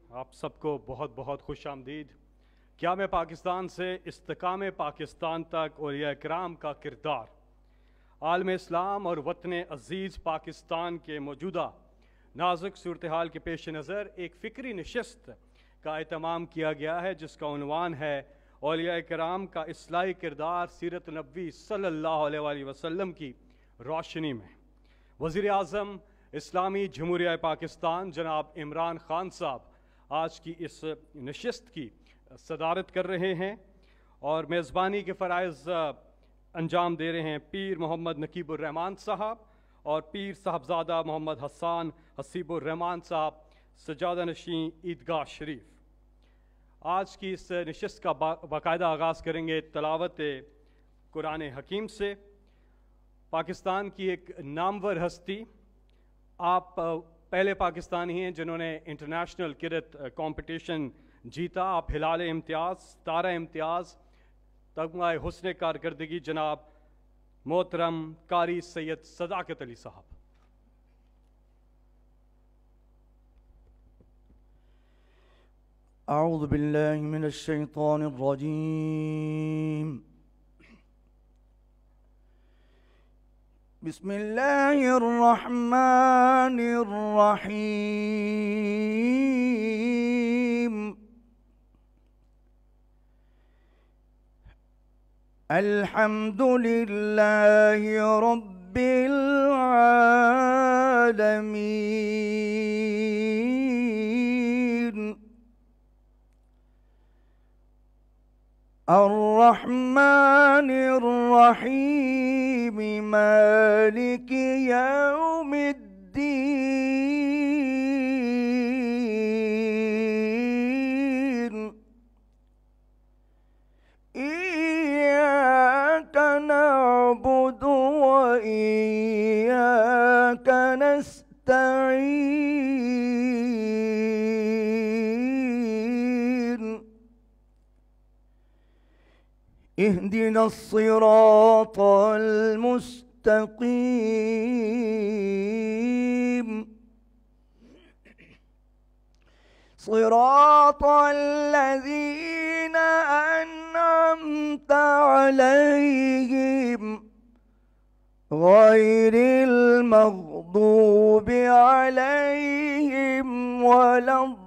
آپ سب کو بہت بہت خوش آمدید۔ قیام پاکستان سے استحکام پاکستان تک اولیاء کرام کا کردار، عالم اسلام اور وطن عزیز پاکستان کے موجودہ نازک صورتحال کے پیش نظر ایک فکری نشست کا اہتمام کیا گیا ہے جس کا عنوان ہے اولیاء کرام کا اصلاحی کردار سیرت نبوی صلی اللہ علیہ وآلہ وسلم کی روشنی میں۔ وزیر اعظم اسلامی جمہوریہ پاکستان جناب عمران خان صاحب آج کی اس نشست کی صدارت کر رہے ہیں اور میزبانی کے فرائض انجام دے رہے ہیں پیر محمد نقیب الرحمان صاحب اور پیر صاحبزادہ محمد حسان حسیب الرحمان صاحب سجادہ نشین عیدگاہ شریف۔ آج کی اس نشست کا باقاعدہ آغاز کریں گے تلاوت قرآن حکیم سے۔ پاکستان کی ایک نامور ہستی، آپ پہلے پاکستانی ہیں جنہوں نے انٹرنیشنل کرت کمپٹیشن جیتا۔ آپ ہلال امتیاز، ستارہ امتیاز، تمغہ حسن کارکردگی جناب محترم قاری سید صداقت علی صاحب۔ اعوذ باللہ من الشیطان الرجیم، بسم اللہ الرحمن الرحیم۔ الحمد للہ رب العالمین، الرحمن الرحیم، مالک یوم الدین، ایاک نعبد و ایاک نستعین، اهدنا الصراط المستقيم، صراط الذين أنعمت عليهم غير المغضوب عليهم ولا الضالين،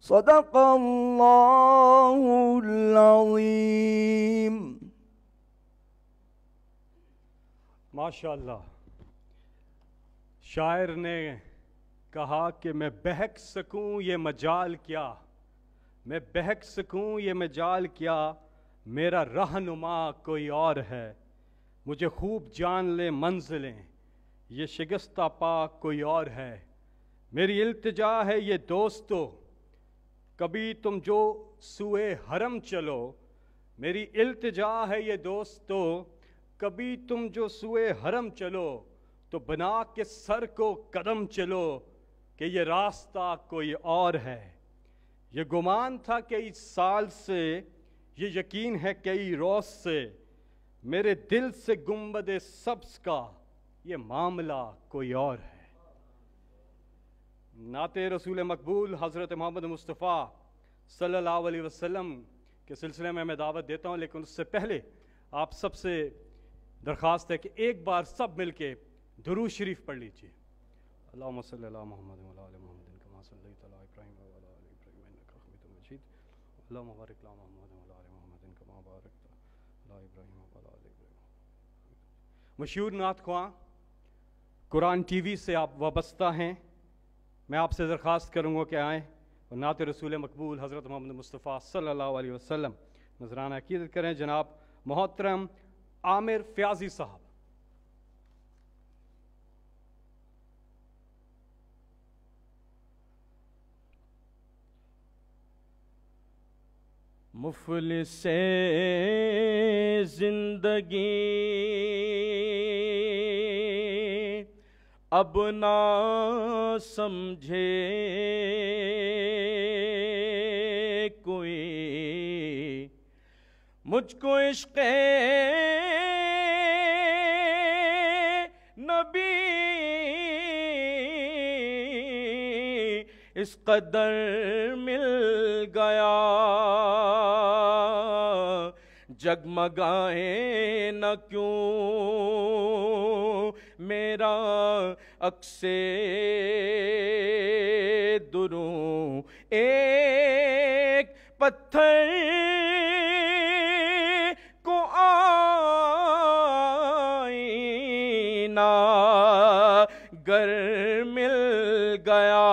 صدق اللہ العظیم۔ ماشاءاللہ، شاعر نے کہا کہ میں بہک سکوں یہ مجال کیا، میں بہک سکوں یہ مجال کیا، میرا رہنما کوئی اور ہے، مجھے خوب جان لے منزلیں، یہ شگستہ پا کوئی اور ہے، میری التجا ہے یہ دوستو، کبھی تم جو سوئے حرم چلو، میری التجا ہے یہ دوستو، کبھی تم جو سوئے حرم چلو، تو بنا کے سر کو قدم چلو کہ یہ راستہ کوئی اور ہے، یہ گمان تھا کئی سال سے، یہ یقین ہے کئی روز سے، میرے دل سے گنبد سبز کا یہ معاملہ کوئی اور ہے۔ نعت رسول مقبول حضرت محمد مصطفیٰ صلی اللہ علیہ وسلم کے سلسلے میں دعوت دیتا ہوں، لیکن اس سے پہلے آپ سب سے درخواست ہے کہ ایک بار سب مل کے درود شریف پڑھ لیجیے۔ اللہم صلی اللہ محمد وعلی آل محمد کما صلیت علی ابراہیم وعلی آل ابراہیم انک حمید مجید، اللہم بارک علی محمد وعلی آل محمد کما بارکت علی ابراہیم وعلی آل ابراہیم۔ مشہور نعت خواں قرآن ٹی وی سے آپ وابستہ ہیں، میں آپ سے درخواست کروں گا کہ آئیں اور نعت رسول مقبول حضرت محمد مصطفیٰ صلی اللہ علیہ وسلم نذرانہ عقیدت کریں۔ جناب محترم عامر فیاضی صاحب۔ مفلس زندگی اب نہ سمجھے کوئی، مجھ کو عشق اس قدر مل گیا، جگمگائے نہ کیوں میرا عکس دروں، ایک پتھر کو آئینہ گر مل گیا،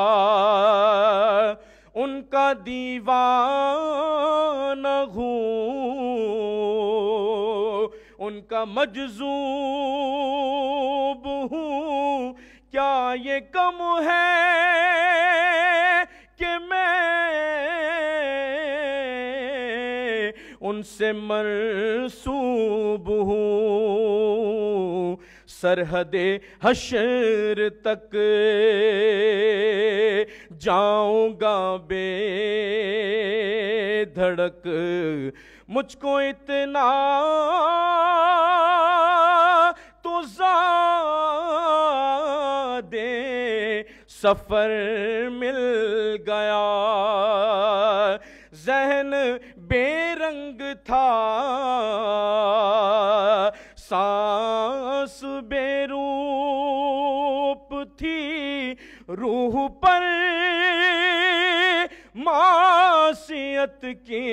ان کا دیوانہ ہوں، ان کا مجذوب ہوں، کیا یہ کم ہے کہ میں ان سے مرسوب ہوں، سرحد حشر تک جاؤں گا بے دھڑک، مجھ کو اتنا تو زادے سفر مل گیا، ذہن بے رنگ تھا، سانس بے روپ تھی، روح پر معصیت کی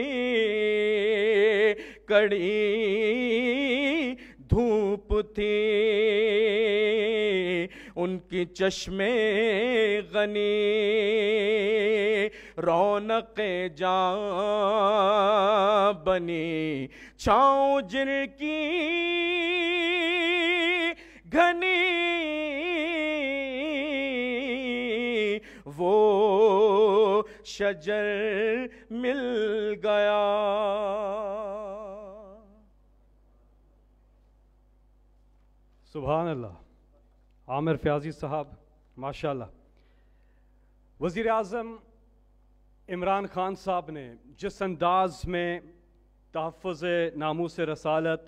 کڑی دھوپ تھی، ان کی چشمے غنی رونق جاں بنی، چھاؤں جن کی گھنی وہ شجر مل گیا۔ سبحان اللہ، عامر فیاضی صاحب ماشاءاللہ۔ وزیر اعظم عمران خان صاحب نے جس انداز میں تحفظ ناموس رسالت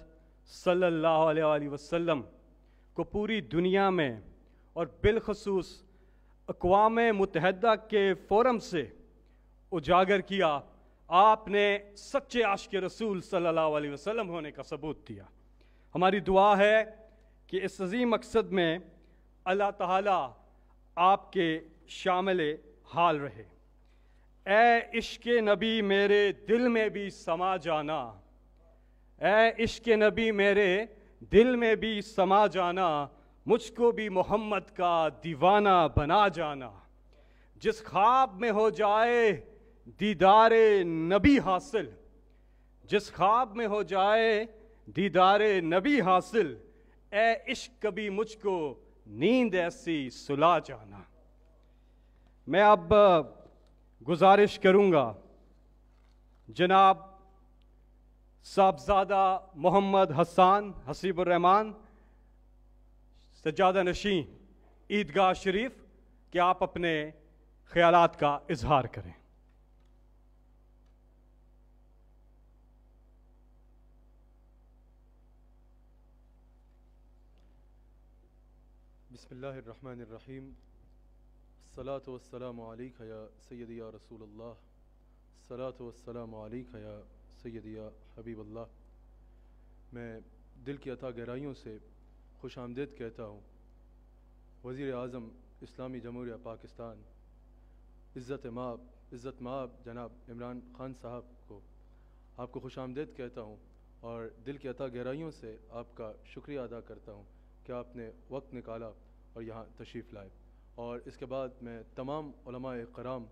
صلی اللہ علیہ وآلہ وسلم کو پوری دنیا میں اور بالخصوص اقوام متحدہ کے فورم سے اجاگر کیا، آپ نے سچے عاشق رسول صلی اللہ علیہ وسلم ہونے کا ثبوت دیا۔ ہماری دعا ہے کہ اس عظیم مقصد میں اللہ تعالیٰ آپ کے شامل حال رہے۔ اے عشق نبی میرے دل میں بھی سما جانا، اے عشق نبی میرے دل میں بھی سما جانا، مجھ کو بھی محمد کا دیوانہ بنا جانا، جس خواب میں ہو جائے دیدار نبی حاصل، جس خواب میں ہو جائے دیدار نبی حاصل، اے عشق کبھی مجھ کو نیند ایسی سلا جانا۔ میں اب گزارش کروں گا جناب صاحبزادہ محمد حسان حسیب الرحمان سجادہ نشین عیدگاہ شریف کہ آپ اپنے خیالات کا اظہار کریں۔ بسم اللہ الرحمن الرحیم، الصلاۃ والسلام علیک یا سیدی یا رسول اللہ، الصلاۃ والسلام علیک یا سیدی یا حبیب اللہ۔ میں دل کی عطا گہرائیوں سے خوش آمدید کہتا ہوں وزیر اعظم اسلامی جمہوریہ پاکستان عزت مآب جناب عمران خان صاحب کو۔ آپ کو خوش آمدید کہتا ہوں اور دل کی عطا گہرائیوں سے آپ کا شکریہ ادا کرتا ہوں کہ آپ نے وقت نکالا اور یہاں تشریف لائے۔ اور اس کے بعد میں تمام علماء کرام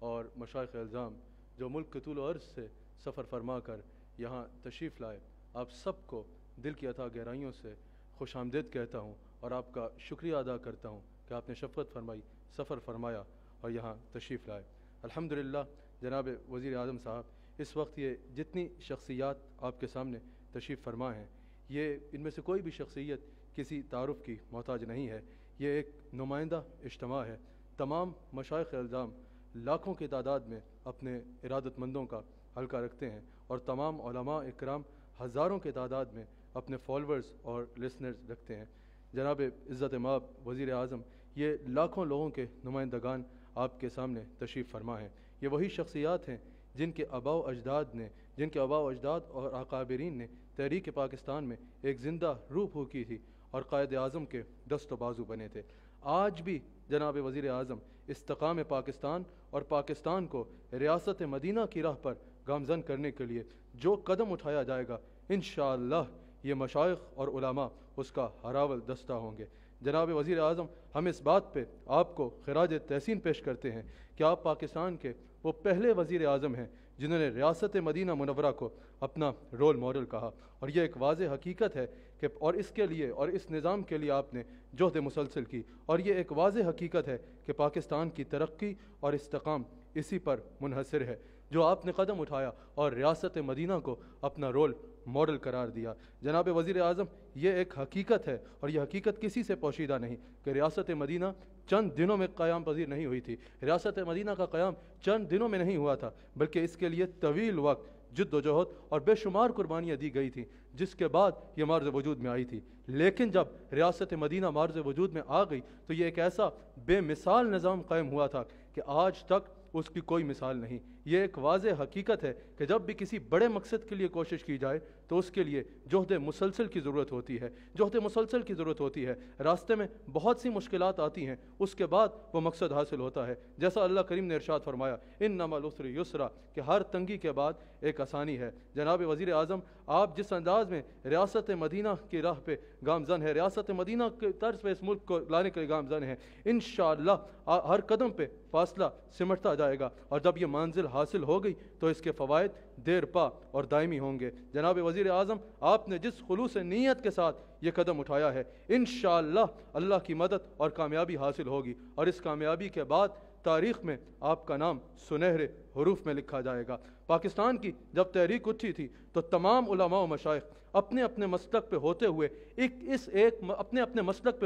اور مشائخ الزام جو ملک کے طول و عرض سے سفر فرما کر یہاں تشریف لائے، آپ سب کو دل کی عطا گہرائیوں سے خوش آمدید کہتا ہوں اور آپ کا شکریہ ادا کرتا ہوں کہ آپ نے شفقت فرمائی، سفر فرمایا اور یہاں تشریف لائے۔ الحمدللہ جناب وزیر اعظم صاحب، اس وقت یہ جتنی شخصیات آپ کے سامنے تشریف فرما ہیں، یہ ان میں سے کوئی بھی شخصیت کسی تعارف کی محتاج نہیں ہے، یہ ایک نمائندہ اجتماع ہے۔ تمام مشائخ الزام لاکھوں کی تعداد میں اپنے ارادت مندوں کا حلقہ رکھتے ہیں اور تمام علماء اکرام ہزاروں کی تعداد میں اپنے فالورز اور لسنرز رکھتے ہیں۔ جناب عزت مآب وزیر اعظم، یہ لاکھوں لوگوں کے نمائندگان آپ کے سامنے تشریف فرما ہیں۔ یہ وہی شخصیات ہیں جن کے آباء و اجداد اور اکابرین نے تحریک پاکستان میں ایک زندہ روح پھونکی تھی اور قائد اعظم کے دست و بازو بنے تھے۔ آج بھی جناب وزیر اعظم استقام پاکستان اور پاکستان کو ریاست مدینہ کی راہ پر گامزن کرنے کے لیے جو قدم اٹھایا جائے گا، انشاءاللہ یہ مشائخ اور علماء اس کا ہراول دستہ ہوں گے۔ جناب وزیر اعظم، ہم اس بات پہ آپ کو خراج تحسین پیش کرتے ہیں کہ آپ پاکستان کے وہ پہلے وزیر اعظم ہیں جنہوں نے ریاست مدینہ منورہ کو اپنا رول ماڈل کہا، اور یہ ایک واضح حقیقت ہے کہ اور اس کے لیے اور اس نظام کے لیے آپ نے جہد مسلسل کی، اور یہ ایک واضح حقیقت ہے کہ پاکستان کی ترقی اور استحکام اسی پر منحصر ہے، جو آپ نے قدم اٹھایا اور ریاست مدینہ کو اپنا رول ماڈل قرار دیا۔ جناب وزیر اعظم، یہ ایک حقیقت ہے اور یہ حقیقت کسی سے پوشیدہ نہیں کہ ریاست مدینہ چند دنوں میں قیام پذیر نہیں ہوئی تھی۔ ریاست مدینہ کا قیام چند دنوں میں نہیں ہوا تھا، بلکہ اس کے لیے طویل وقت جد و جہد اور بے شمار قربانیاں دی گئی تھیں، جس کے بعد یہ مارز وجود میں آئی تھی۔ لیکن جب ریاست مدینہ مارز وجود میں آ گئی تو یہ ایک ایسا بے مثال نظام قائم ہوا تھا کہ آج تک اس کی کوئی مثال نہیں۔ یہ ایک واضح حقیقت ہے کہ جب بھی کسی بڑے مقصد کے لیے کوشش کی جائے تو اس کے لیے جہد مسلسل کی ضرورت ہوتی ہے، جہد مسلسل کی ضرورت ہوتی ہے۔ راستے میں بہت سی مشکلات آتی ہیں، اس کے بعد وہ مقصد حاصل ہوتا ہے۔ جیسا اللہ کریم نے ارشاد فرمایا، انما العسر یسرا، کہ ہر تنگی کے بعد ایک آسانی ہے۔ جناب وزیر اعظم، آپ جس انداز میں ریاست مدینہ کی راہ پہ گامزن ہے، ریاست مدینہ کے طرز پہ اس ملک کو لانے کے لیے گامزن ہے، انشاءاللہ ہر قدم پہ فاصلہ سمٹتا جائے گا، اور جب یہ منزل حاصل ہو گئی تو اس کے فوائد دیر پا اور دائمی ہوں گے۔ جناب وزیر اعظم، آپ نے جس خلوص نیت کے ساتھ یہ قدم اٹھایا ہے، انشاءاللہ اللہ کی مدد اور کامیابی حاصل ہوگی، اور اس کامیابی کے بعد تاریخ میں آپ کا نام سنہرے حروف میں لکھا جائے گا۔ پاکستان کی جب تحریک اٹھی تھی تو تمام علماء و مشائخ اپنے اپنے مسلک پہ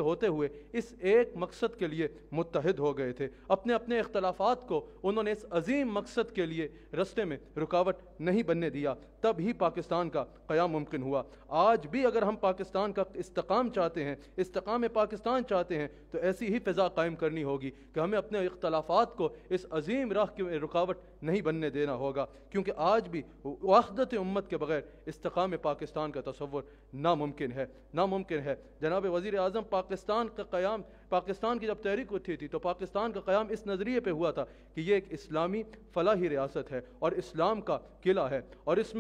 ہوتے ہوئے اس ایک مقصد کے لیے متحد ہو گئے تھے۔ اپنے اپنے اختلافات کو انہوں نے اس عظیم مقصد کے لیے رستے میں رکاوٹ نہیں بننے دیا، تب ہی پاکستان کا قیام ممکن ہوا۔ آج بھی اگر ہم پاکستان کا استحکام چاہتے ہیں، استحکام پاکستان چاہتے ہیں، تو ایسی ہی فضا قائم کرنی ہوگی کہ ہمیں اپنے اختلافات کو اس عظیم راہ کی رکاوٹ نہیں بننے دینا ہوگا، کیونکہ آج بھی وحدت امت کے بغیر استحکام پاکستان کا تصور ناممکن ہے۔ جناب وزیر اعظم، پاکستان کی جب تحریک اٹھی تھی تو پاکستان کا قیام اس نظریے پہ ہوا تھا کہ یہ ایک اسلامی فلاحی ریاست ہے اور اسلام کا قلعہ ہے، اور اس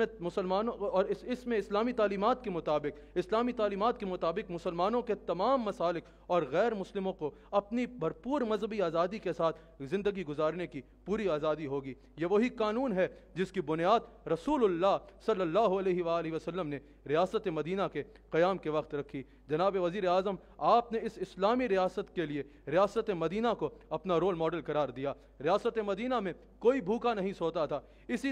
میں اسلامی تعلیمات کے مطابق مسلمانوں کے تمام مسالک اور غیر مسلموں کو اپنی بھرپور مذہبی آزادی کے ساتھ زندگی گزارنے کی پوری آزادی ہوگی۔ یہ وہی قانون ہے جس کی بنیاد رسول اللہ صلی اللہ علیہ وآلہ وسلم نے ریاست مدینہ کے قیام کے وقت رکھی۔ جناب وزیر اعظم، آپ نے اس اسلامی ریاست کے لیے ریاست مدینہ کو اپنا رول ماڈل قرار دیا۔ ریاست مدینہ میں کوئی بھوکا نہیں سوتا تھا۔ اسی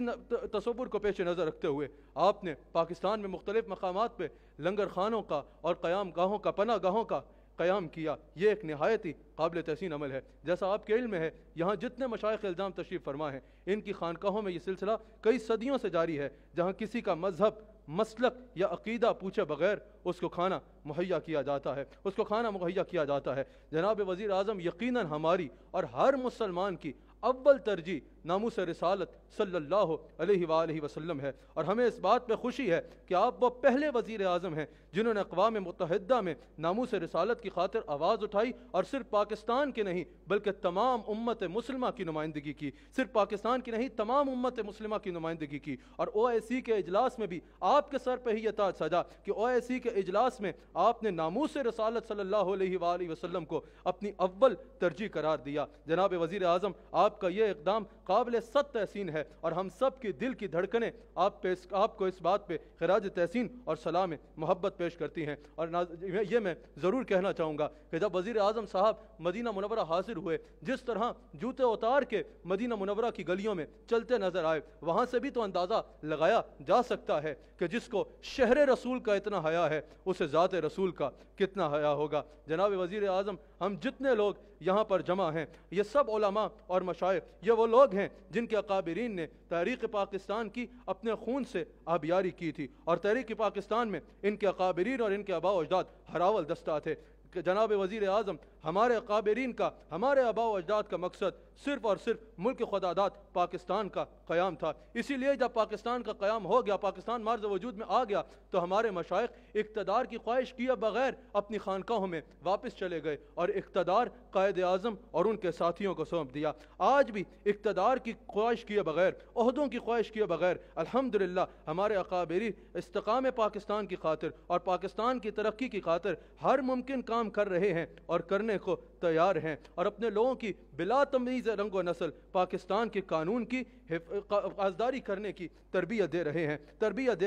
تصور کو پیش نظر رکھتے ہوئے آپ نے پاکستان میں مختلف مقامات پہ لنگر خانوں کا اور قیام گاہوں کا، پناہ گاہوں کا قیام کیا۔ یہ ایک نہایت ہی قابل تحسین عمل ہے۔ جیسا آپ کے علم میں ہے، یہاں جتنے مشائخ الزام تشریف فرما ہیں، ان کی خانقاہوں میں یہ سلسلہ کئی صدیوں سے جاری ہے، جہاں کسی کا مذہب، مسلک یا عقیدہ پوچھے بغیر اس کو کھانا مہیا کیا جاتا ہے۔ جناب وزیر اعظم، یقیناً ہماری اور ہر مسلمان کی اول ترجیح ناموس رسالت صلی اللہ علیہ وآلہ وسلم ہے، اور ہمیں اس بات پہ خوشی ہے کہ آپ وہ پہلے وزیر اعظم ہیں جنہوں نے اقوام متحدہ میں ناموس رسالت کی خاطر آواز اٹھائی، اور صرف پاکستان کی نہیں بلکہ تمام امت مسلمہ کی نمائندگی کی، صرف پاکستان کی نہیں تمام امت مسلمہ کی نمائندگی کی۔ اور OIC کے اجلاس میں بھی آپ کے سر پہ ہی یہ تاج سجا کہ OIC کے اجلاس میں آپ نے ناموس رسالت صلی اللہ علیہ وآلہ وسلم کو اپنی اول ترجیح قرار دیا۔ جناب وزیر اعظم، آپ کا یہ اقدام قابل صد تحسین ہے، اور ہم سب کی دل کی دھڑکنیں آپ کو اس بات پہ خراج تحسین اور سلام محبت پیش کرتی ہیں۔ اور یہ میں ضرور کہنا چاہوں گا کہ جب وزیر اعظم صاحب مدینہ منورہ حاضر ہوئے، جس طرح جوتے اتار کے مدینہ منورہ کی گلیوں میں چلتے نظر آئے، وہاں سے بھی تو اندازہ لگایا جا سکتا ہے کہ جس کو شہر رسول کا اتنا حیا ہے، اسے ذات رسول کا کتنا حیا ہوگا۔ جناب وزیر اعظم، ہم جتنے لوگ یہاں پر جمع ہیں، یہ سب علماء اور مشائخ، یہ وہ لوگ ہیں جن کے اکابرین نے تحریک پاکستان کی اپنے خون سے آبیاری کی تھی، اور تحریک پاکستان میں ان کے اکابرین اور ان کے آباء و اجداد ہراول دستہ تھے۔ کہ جناب وزیر اعظم، ہمارے اکابرین کا، ہمارے آباء و اجداد کا مقصد صرف اور صرف ملک خداداد پاکستان کا قیام تھا۔ اسی لیے جب پاکستان کا قیام ہو گیا، پاکستان مارز وجود میں آ گیا، تو ہمارے مشائخ اقتدار کی خواہش کیے بغیر اپنی خانقاہوں میں واپس چلے گئے اور اقتدار قائد اعظم اور ان کے ساتھیوں کو سونپ دیا۔ آج بھی اقتدار کی خواہش کیے بغیر، عہدوں کی خواہش کیے بغیر الحمدللہ ہمارے اکابری استقام پاکستان کی خاطر اور پاکستان کی ترقی کی خاطر ہر ممکن کام کر رہے ہیں اور کرنے کو تیار ہیں، اور اپنے لوگوں کی بلا تمیز رنگ و نسل پاکستان کے قانون کی پاسداری کرنے کی تربیت دے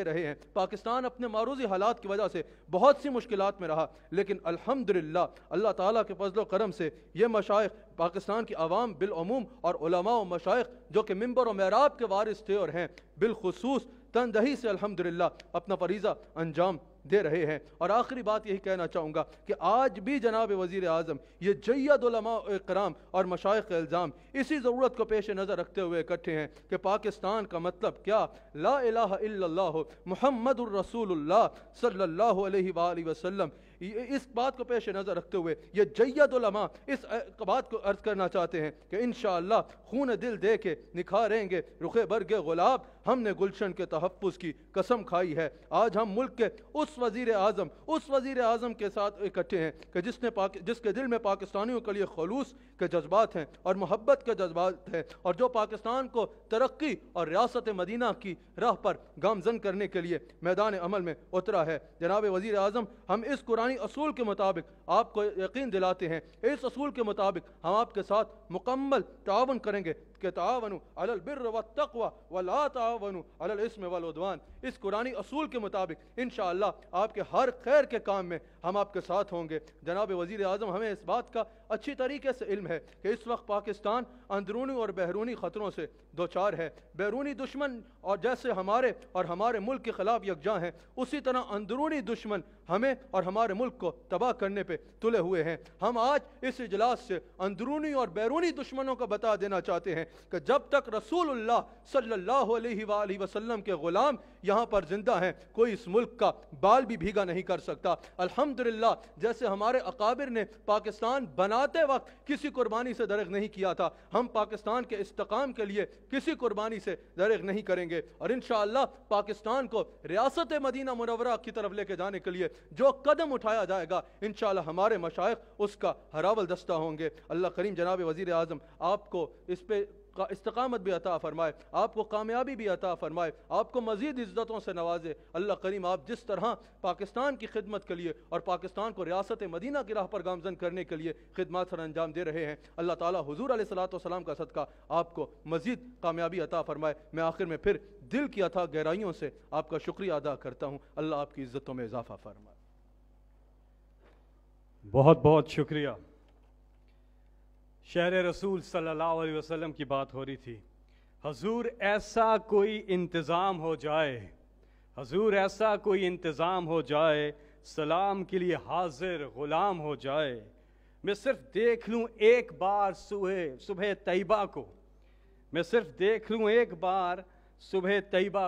رہے ہیں۔ پاکستان اپنے معروضی حالات کی وجہ سے بہت سی مشکلات میں رہا، لیکن الحمدللہ اللہ تعالیٰ کے فضل و کرم سے یہ مشائخ پاکستان کی عوام بالعموم اور علماء و مشائخ جو کہ منبر و محراب کے وارث تھے اور ہیں، بالخصوص تندہی سے الحمدللہ اپنا فریضہ انجام دے رہے ہیں۔ اور آخری بات یہی کہنا چاہوں گا کہ آج بھی جناب وزیر اعظم یہ جید علماء کرام اور مشائخ الزام اسی ضرورت کو پیش نظر رکھتے ہوئے اکٹھے ہیں کہ پاکستان کا مطلب کیا، لا الہ الا اللہ محمد الرسول اللہ صلی اللہ علیہ وآلہ وسلم، اس بات کو پیش نظر رکھتے ہوئے یہ جید علماء اس بات کو عرض کرنا چاہتے ہیں کہ انشاءاللہ خون دل دے کے نکھاریں گے رخ برگ گلاب، ہم نے گلشن کے تحفظ کی قسم کھائی ہے۔ آج ہم ملک کے اس وزیر اعظم کے ساتھ اکٹھے ہیں کہ جس کے دل میں پاکستانیوں کے لیے خلوص کے جذبات ہیں اور محبت کے جذبات ہیں، اور جو پاکستان کو ترقی اور ریاست مدینہ کی راہ پر گامزن کرنے کے لیے میدان عمل میں اترا ہے۔ جناب وزیر اعظم، ہم اس قرآنی اصول کے مطابق آپ کو یقین دلاتے ہیں، اس اصول کے مطابق ہم آپ کے ساتھ مکمل تعاون کریں گے کہ تعاونوا علی البر والتقوی ولا تعاونوا علی الاثم والعدوان۔ اس قرآنی اصول کے مطابق انشاءاللہ آپ کے ہر خیر کے کام میں ہم آپ کے ساتھ ہوں گے۔ جناب وزیر اعظم، ہمیں اس بات کا اچھی طریقے سے علم ہے کہ اس وقت پاکستان اندرونی اور بیرونی خطروں سے دوچار ہے۔ بیرونی دشمن اور جیسے ہمارے ملک کے خلاف یکجاں ہیں، اسی طرح اندرونی دشمن ہمیں اور ہمارے ملک کو تباہ کرنے پہ تلے ہوئے ہیں۔ ہم آج اس اجلاس سے اندرونی اور بیرونی دشمنوں کو بتا دینا چاہتے ہیں کہ جب تک رسول اللہ صلی اللہ علیہ وآلہ وسلم کے غلام یہاں پر زندہ ہیں، کوئی اس ملک کا بال بھی بھیگا نہیں کر سکتا۔ الحمدللہ جیسے ہمارے اکابر نے پاکستان بناتے وقت کسی قربانی سے درغ نہیں کیا تھا، ہم پاکستان کے استحکام کے لیے کسی قربانی سے درغ نہیں کریں گے، اور انشاءاللہ پاکستان کو ریاست مدینہ منورہ کی طرف لے کے جانے کے لیے جو قدم اٹھایا جائے گا انشاءاللہ ہمارے مشائخ اس کا ہراول دستہ ہوں گے۔ اللہ کریم جناب وزیر اعظم آپ کو اس پہ استقامت بھی عطا فرمائے، آپ کو کامیابی بھی عطا فرمائے، آپ کو مزید عزتوں سے نوازے۔ اللہ کریم آپ جس طرح پاکستان کی خدمت کے لیے اور پاکستان کو ریاست مدینہ کی راہ پر گامزن کرنے کے لیے خدمات سر انجام دے رہے ہیں، اللہ تعالیٰ حضور علیہ الصلوۃ والسلام کا صدقہ آپ کو مزید کامیابی عطا فرمائے۔ میں آخر میں پھر دل کی عطا گہرائیوں سے آپ کا شکریہ ادا کرتا ہوں۔ اللہ آپ کی عزتوں میں اضافہ فرمائے۔ بہت بہت شکریہ۔ شہر رسول صلی اللہ علیہ وسلم کی بات ہو رہی تھی۔ حضور ایسا کوئی انتظام ہو جائے، سلام کے لیے حاضر غلام ہو جائے، میں صرف دیکھ لوں ایک بار صبح طیبہ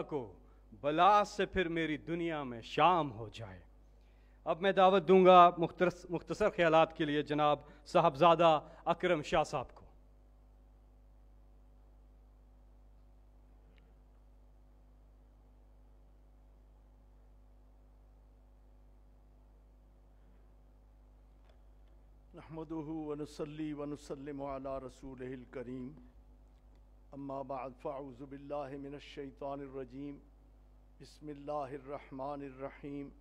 کو، بلا سے پھر میری دنیا میں شام ہو جائے۔ اب میں دعوت دوں گا مختصر خیالات کے لیے جناب صاحبزادہ اکرم شاہ صاحب کو۔ نحمده ونصلي ونسلم على رسوله الكريم اما بعد فاعوذ بالله من الشيطان الرجيم بسم الله الرحمن الرحيم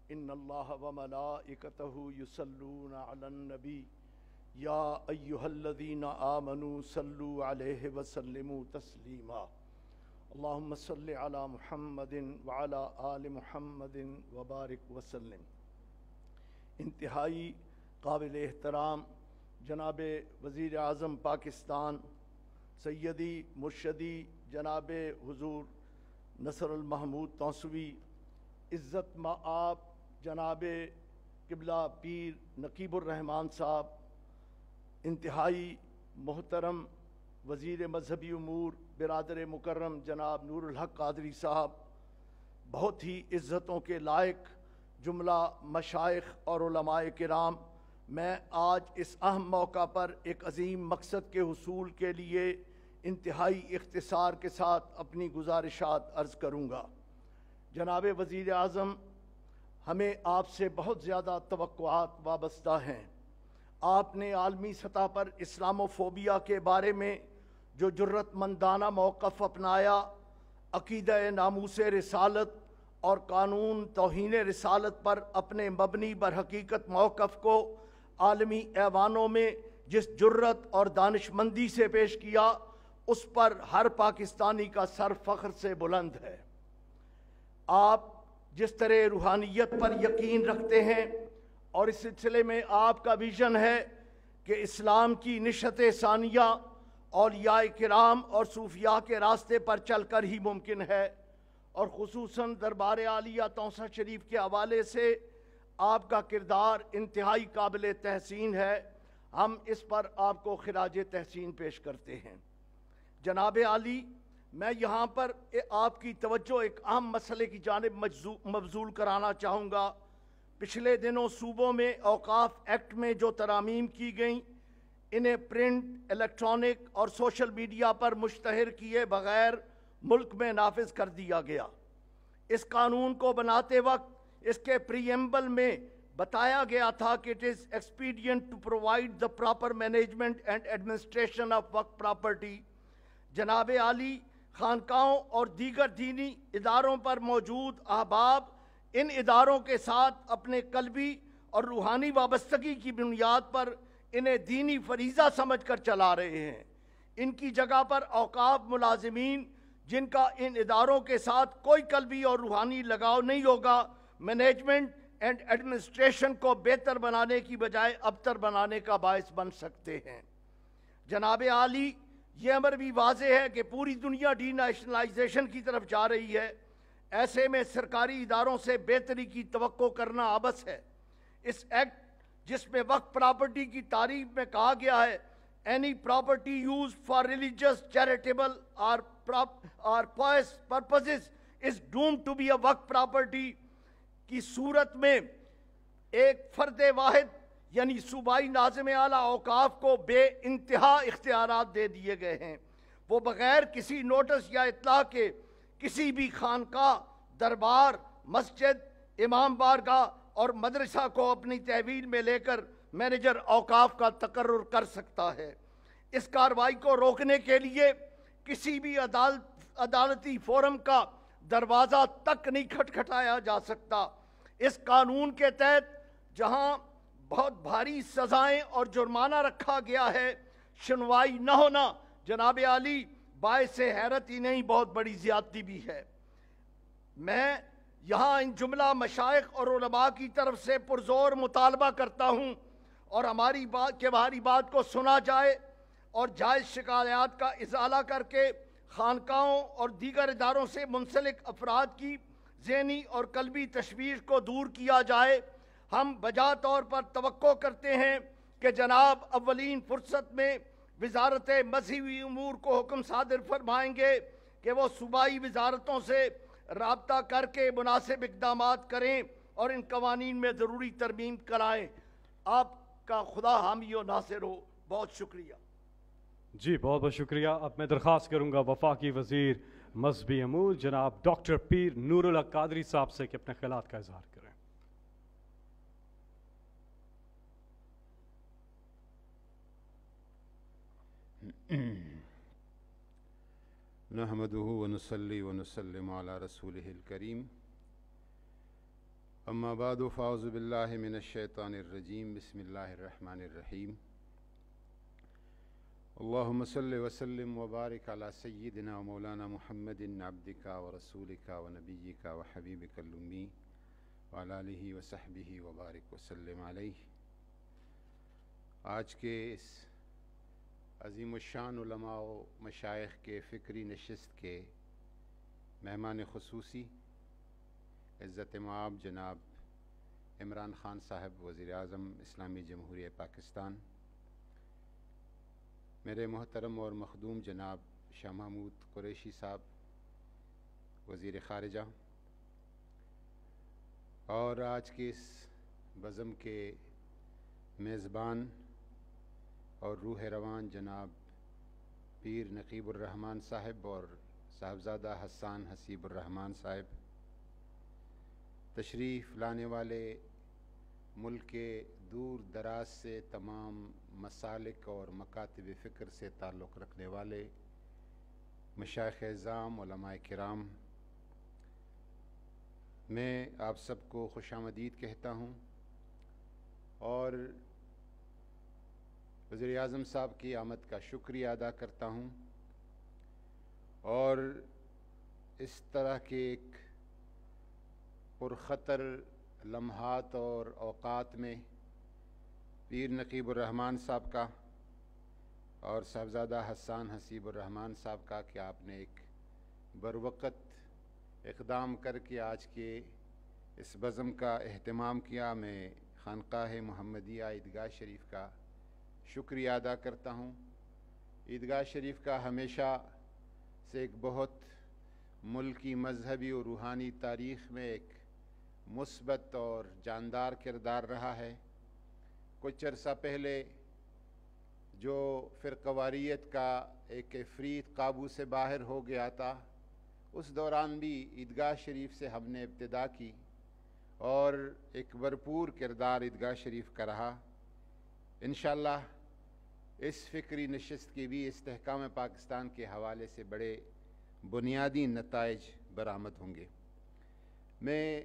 ان الله وملائكته يصلون على النبي يا ايها الذين آمنوا صلوا عليه وسلموا تسليما اللهم صل على محمد وعلى آل محمد وبارك وسلم۔ انتہائی قابل احترام جناب وزیر اعظم پاکستان سیدی مرشدی جناب حضور نصر المحمود توسوی، عزت مآب جناب قبلہ پیر نقیب الرحمان صاحب، انتہائی محترم وزیر مذہبی امور برادر مکرم جناب نور الحق قادری صاحب، بہت ہی عزتوں کے لائق جملہ مشائخ اور علماء کرام، میں آج اس اہم موقع پر ایک عظیم مقصد کے حصول کے لیے انتہائی اختصار کے ساتھ اپنی گزارشات عرض کروں گا۔ جناب وزیر اعظم، ہمیں آپ سے بہت زیادہ توقعات وابستہ ہیں۔ آپ نے عالمی سطح پر اسلاموفوبیا کے بارے میں جو جرت مندانہ موقف اپنایا، عقیدہ ناموس رسالت اور قانون توہین رسالت پر اپنے مبنی بر حقیقت موقف کو عالمی ایوانوں میں جس جرت اور دانشمندی سے پیش کیا، اس پر ہر پاکستانی کا سر فخر سے بلند ہے۔ آپ جس طرح روحانیت پر یقین رکھتے ہیں اور اس سلسلے میں آپ کا ویژن ہے کہ اسلام کی نشت ثانیہ اولیاء کرام اور صوفیاء کے راستے پر چل کر ہی ممکن ہے، اور خصوصاً دربار عالیہ توسہ شریف کے حوالے سے آپ کا کردار انتہائی قابل تحسین ہے، ہم اس پر آپ کو خراج تحسین پیش کرتے ہیں۔ جناب عالی، میں یہاں پر آپ کی توجہ ایک اہم مسئلے کی جانب مبذول کرانا چاہوں گا۔ پچھلے دنوں صوبوں میں اوقاف ایکٹ میں جو ترامیم کی گئیں، انہیں پرنٹ، الیکٹرانک اور سوشل میڈیا پر مشتہر کیے بغیر ملک میں نافذ کر دیا گیا۔ اس قانون کو بناتے وقت اس کے پریمبل میں بتایا گیا تھا کہ it is expedient to provide the proper management and administration of وقف پراپرٹی۔ جناب عالی، خانقاہوں اور دیگر دینی اداروں پر موجود احباب ان اداروں کے ساتھ اپنے قلبی اور روحانی وابستگی کی بنیاد پر انہیں دینی فریضہ سمجھ کر چلا رہے ہیں۔ ان کی جگہ پر اوقاف ملازمین جن کا ان اداروں کے ساتھ کوئی قلبی اور روحانی لگاؤ نہیں ہوگا، مینجمنٹ اینڈ ایڈمنسٹریشن کو بہتر بنانے کی بجائے ابتر بنانے کا باعث بن سکتے ہیں۔ جناب عالی، یہ امر بھی واضح ہے کہ پوری دنیا ڈی نیشنلائزیشن کی طرف جا رہی ہے، ایسے میں سرکاری اداروں سے بہتری کی توقع کرنا عبث ہے۔ اس ایکٹ جس میں وقف پراپرٹی کی تعریف میں کہا گیا ہے any property used for religious, charitable or pious purposes is doomed to be a وقف پراپرٹی کی صورت میں ایک فرد واحد یعنی صوبائی ناظم اعلیٰ اوقاف کو بے انتہا اختیارات دے دیے گئے ہیں۔ وہ بغیر کسی نوٹس یا اطلاع کے کسی بھی خانقاہ، دربار، مسجد، امام بارگاہ اور مدرسہ کو اپنی تحویل میں لے کر مینیجر اوقاف کا تقرر کر سکتا ہے۔ اس کارروائی کو روکنے کے لیے کسی بھی عدالتی فورم کا دروازہ تک نہیں کھٹکھٹایا جا سکتا۔ اس قانون کے تحت جہاں بہت بھاری سزائیں اور جرمانہ رکھا گیا ہے، سنوائی نہ ہونا جناب عالی باعث حیرت ہی نہیں، بہت بڑی زیادتی بھی ہے۔ میں یہاں ان جملہ مشائخ اور علماء کی طرف سے پرزور مطالبہ کرتا ہوں اور ہماری بات کو سنا جائے اور جائز شکایات کا ازالہ کر کے خانقاہوں اور دیگر اداروں سے منسلک افراد کی ذہنی اور قلبی تشویش کو دور کیا جائے۔ ہم بجا طور پر توقع کرتے ہیں کہ جناب اولین فرصت میں وزارت مذہبی امور کو حکم صادر فرمائیں گے کہ وہ صوبائی وزارتوں سے رابطہ کر کے مناسب اقدامات کریں اور ان قوانین میں ضروری ترمیم کرائیں۔ آپ کا خدا حامی و ناصر ہو۔ بہت شکریہ۔ جی بہت بہت شکریہ۔ اب میں درخواست کروں گا وفاقی وزیر مذہبی امور جناب ڈاکٹر پیر نور الحق قادری صاحب سے کہ اپنے خیالات کا اظہار کریں۔ نحمده ونصلي ونسلم على رسوله الكريم اما بعد فاعوذ بالله من الشيطان الرجيم بسم الله الرحمن الرحيم اللهم صل وسلم وبارك على سيدنا ومولانا محمد عبدك ورسولك ونبيك وحبيبك الأمي وعلى آله وصحبه وبارك وسلم عليه۔ آج کے اس عظیم الشان علماء و مشائخ کے فکری نشست کے مہمان خصوصی عزت مآب جناب عمران خان صاحب وزیر اعظم اسلامی جمہوریہ پاکستان، میرے محترم اور مخدوم جناب شاہ محمود قریشی صاحب وزیر خارجہ، اور آج کے اس بزم کے میزبان اور روح روان جناب پیر نقیب الرحمان صاحب اور صاحبزادہ حسان حسیب الرحمان صاحب، تشریف لانے والے ملک کے دور دراز سے تمام مسالک اور مکاتب فکر سے تعلق رکھنے والے مشائخ اعظام، علماء کرام، میں آپ سب کو خوش آمدید کہتا ہوں اور وزیر اعظم صاحب کی آمد کا شکریہ ادا کرتا ہوں، اور اس طرح کے ایک پرخطر لمحات اور اوقات میں پیر نقیب الرحمان صاحب کا اور صاحبزادہ حسان حسیب الرحمان صاحب کا کہ آپ نے ایک بروقت اقدام کر کے آج کے اس بزم کا اہتمام کیا۔ میں خانقاہ محمدیہ عیدگاہ شریف کا شکریہ ادا کرتا ہوں۔ عیدگاہ شریف کا ہمیشہ سے ایک بہت ملکی، مذہبی اور روحانی تاریخ میں ایک مثبت اور جاندار کردار رہا ہے۔ کچھ عرصہ پہلے جو فرقواریت کا ایک عفریت قابو سے باہر ہو گیا تھا، اس دوران بھی عیدگاہ شریف سے ہم نے ابتدا کی اور ایک بھرپور کردار عیدگاہ شریف کا رہا۔ انشاءاللہ اس فکری نشست کی بھی استحکام پاکستان کے حوالے سے بڑے بنیادی نتائج برآمد ہوں گے۔ میں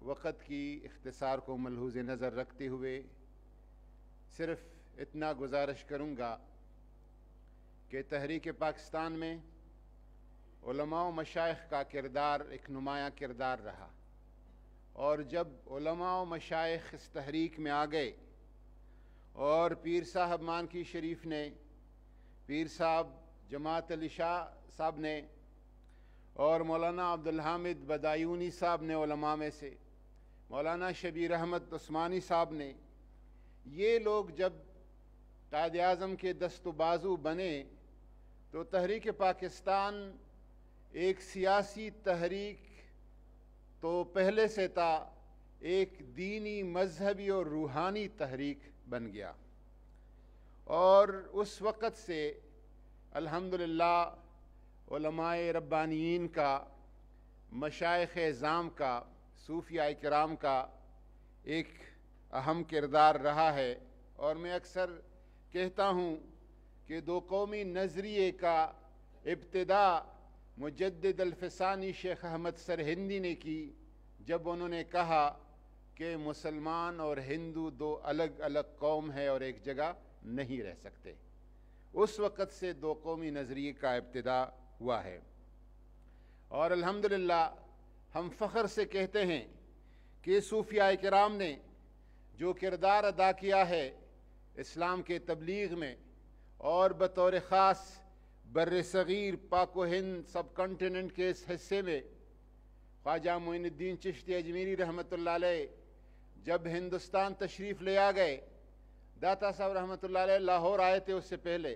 وقت کی اختصار کو ملحوظ نظر رکھتے ہوئے صرف اتنا گزارش کروں گا کہ تحریک پاکستان میں علماء و مشائخ کا کردار ایک نمایاں کردار رہا، اور جب علماء و مشائخ اس تحریک میں آ گئے اور پیر صاحب مانکی شریف نے، پیر صاحب جماعت علی شاہ صاحب نے اور مولانا عبدالحامد بدایونی صاحب نے، علماء میں سے مولانا شبیر احمد عثمانی صاحب نے، یہ لوگ جب قائد اعظم کے دست و بازو بنے تو تحریک پاکستان ایک سیاسی تحریک تو پہلے سے تھا، ایک دینی، مذہبی اور روحانی تحریک بن گیا، اور اس وقت سے الحمدللہ علماء ربانیین کا، مشائخ اعظام کا، صوفیاء کرام کا ایک اہم کردار رہا ہے۔ اور میں اکثر کہتا ہوں کہ دو قومی نظریے کا ابتدا مجدد الفسانی شیخ احمد سرہندی نے کی، جب انہوں نے کہا کہ مسلمان اور ہندو دو الگ الگ قوم ہے اور ایک جگہ نہیں رہ سکتے۔ اس وقت سے دو قومی نظریے کا ابتدا ہوا ہے، اور الحمدللہ ہم فخر سے کہتے ہیں کہ صوفیاء کرام نے جو کردار ادا کیا ہے اسلام کے تبلیغ میں، اور بطور خاص بر صغیر، پاک و ہند سب کنٹیننٹ کے اس حصے میں خواجہ معین الدین چشتی اجمیری رحمۃ اللہ علیہ جب ہندوستان تشریف لے آ گئے، داتا صاحب رحمۃ اللہ علیہ لاہور آئے تھے اس سے پہلے،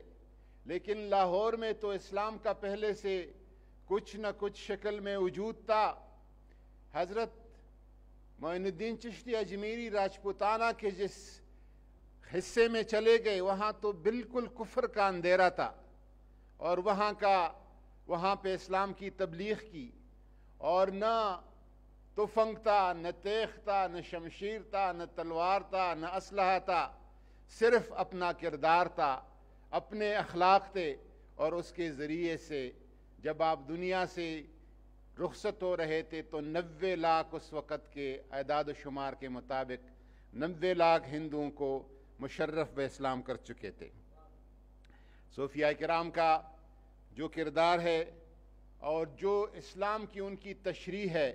لیکن لاہور میں تو اسلام کا پہلے سے کچھ نہ کچھ شکل میں وجود تھا۔ حضرت معین الدین چشتی اجمیری راجپوتانہ کے جس حصے میں چلے گئے، وہاں تو بالکل کفر کا اندھیرا تھا، اور وہاں پہ اسلام کی تبلیغ کی، اور نہ تفنگ تھا، نہ تیغ تھا، نہ شمشیر تھا، نہ تلوار تھا، نہ اسلحہ تھا، صرف اپنا کردار تھا، اپنے اخلاق تھے، اور اس کے ذریعے سے جب آپ دنیا سے رخصت ہو رہے تھے تو 90 لاکھ اس وقت کے اعداد و شمار کے مطابق 90 لاکھ ہندوؤں کو مشرف بے اسلام کر چکے تھے۔ صوفیاء کرام کا جو کردار ہے اور جو اسلام کی ان کی تشریح ہے،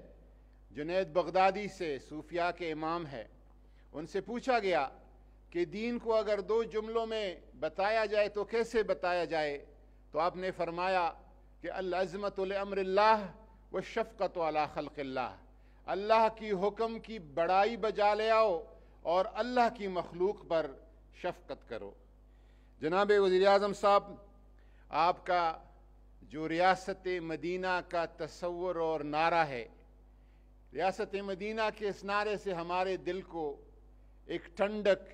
جنید بغدادی سے صوفیاء کے امام ہے، ان سے پوچھا گیا کہ دین کو اگر 2 جملوں میں بتایا جائے تو کیسے بتایا جائے، تو آپ نے فرمایا کہ العظمت لامر اللہ والشفقت علی خلق اللہ، اللہ کی حکم کی بڑائی بجا لے آؤ اور اللہ کی مخلوق پر شفقت کرو۔ جناب وزیر اعظم صاحب، آپ کا جو ریاست مدینہ کا تصور اور نعرہ ہے، ریاست مدینہ کے اس نعرے سے ہمارے دل کو ایک ٹھنڈک،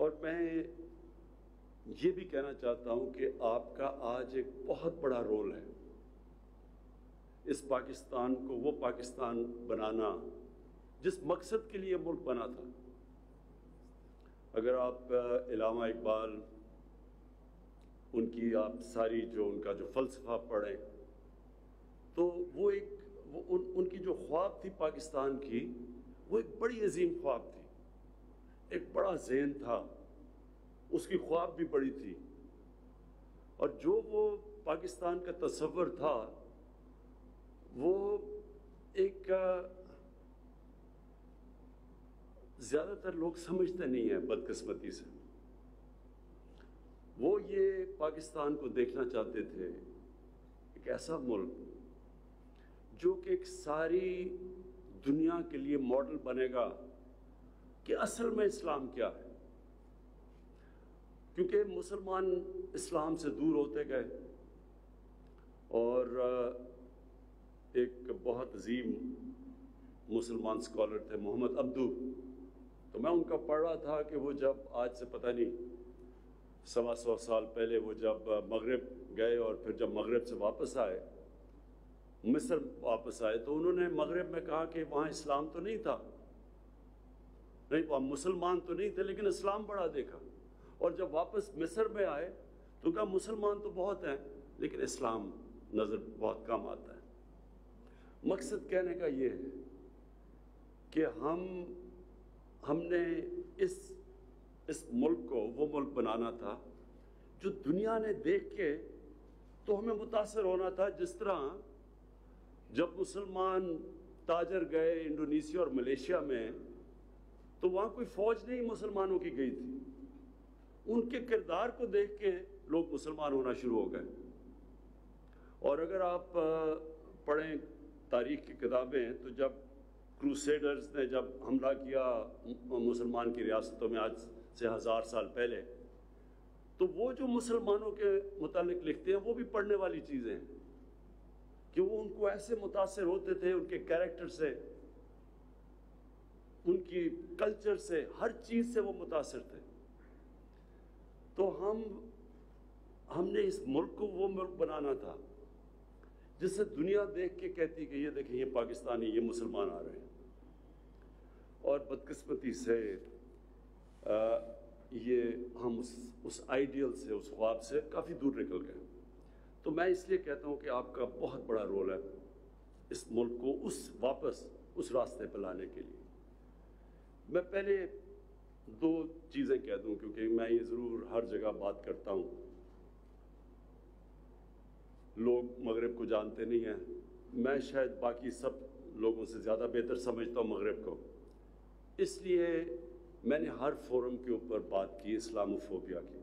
اور میں یہ بھی کہنا چاہتا ہوں کہ آپ کا آج ایک بہت بڑا رول ہے اس پاکستان کو وہ پاکستان بنانا جس مقصد کے لیے ملک بنا تھا۔ اگر آپ علامہ اقبال ان کی آپ ساری جو ان کا جو فلسفہ پڑھیں تو وہ ان کی جو خواب تھی پاکستان کی، وہ ایک بڑی عظیم خواب تھی، ایک بڑا ذہن تھا، اس کی خواب بھی بڑی تھی، اور جو وہ پاکستان کا تصور تھا وہ ایک زیادہ تر لوگ سمجھتے نہیں ہیں بدقسمتی سے۔ وہ یہ پاکستان کو دیکھنا چاہتے تھے ایک ایسا ملک جو کہ ایک ساری دنیا کے لیے ماڈل بنے گا کہ اصل میں اسلام کیا ہے، کیونکہ مسلمان اسلام سے دور ہوتے گئے۔ اور ایک بہت عظیم مسلمان اسکالر تھے محمد عبدو، تو میں ان کا پڑھ رہا تھا کہ وہ جب آج سے پتہ نہیں 125 سال پہلے وہ جب مغرب گئے اور پھر جب مغرب سے واپس آئے، مصر واپس آئے، تو انہوں نے مغرب میں کہا کہ وہاں اسلام تو نہیں تھا، نہیں وہاں مسلمان تو نہیں تھے لیکن اسلام بڑا دیکھا، اور جب واپس مصر میں آئے تو کہا مسلمان تو بہت ہیں لیکن اسلام نظر بہت کم آتا ہے۔ مقصد کہنے کا یہ ہے کہ ہم نے اس ملک کو وہ ملک بنانا تھا جو دنیا نے دیکھ کے تو ہمیں متاثر ہونا تھا، جس طرح جب مسلمان تاجر گئے انڈونیشیا اور ملیشیا میں تو وہاں کوئی فوج نہیں مسلمانوں کی گئی تھی، ان کے کردار کو دیکھ کے لوگ مسلمان ہونا شروع ہو گئے۔ اور اگر آپ پڑھیں تاریخ کی کتابیں تو جب کروسیڈرز نے جب حملہ کیا مسلمان کی ریاستوں میں آج سے 1000 سال پہلے، تو وہ جو مسلمانوں کے متعلق لکھتے ہیں وہ بھی پڑھنے والی چیزیں ہیں کہ وہ ان کو ایسے متاثر ہوتے تھے، ان کے کیریکٹر سے، ان کی کلچر سے، ہر چیز سے وہ متاثر تھے۔ تو ہم نے اس ملک کو وہ ملک بنانا تھا جس سے دنیا دیکھ کے کہتی کہ یہ دیکھیں یہ پاکستانی، یہ مسلمان آ رہے ہیں۔ اور بدقسمتی سے یہ ہم اس آئیڈیل سے، اس خواب سے کافی دور نکل گئے۔ تو میں اس لیے کہتا ہوں کہ آپ کا بہت بڑا رول ہے اس ملک کو واپس اس راستے پہ لانے کے لیے۔ میں پہلے 2 چیزیں کہہ دوں کیونکہ میں یہ ضرور ہر جگہ بات کرتا ہوں، لوگ مغرب کو جانتے نہیں ہیں، میں شاید باقی سب لوگوں سے زیادہ بہتر سمجھتا ہوں مغرب کو، اس لیے میں نے ہر فورم کے اوپر بات کی اسلاموفوبیا کی۔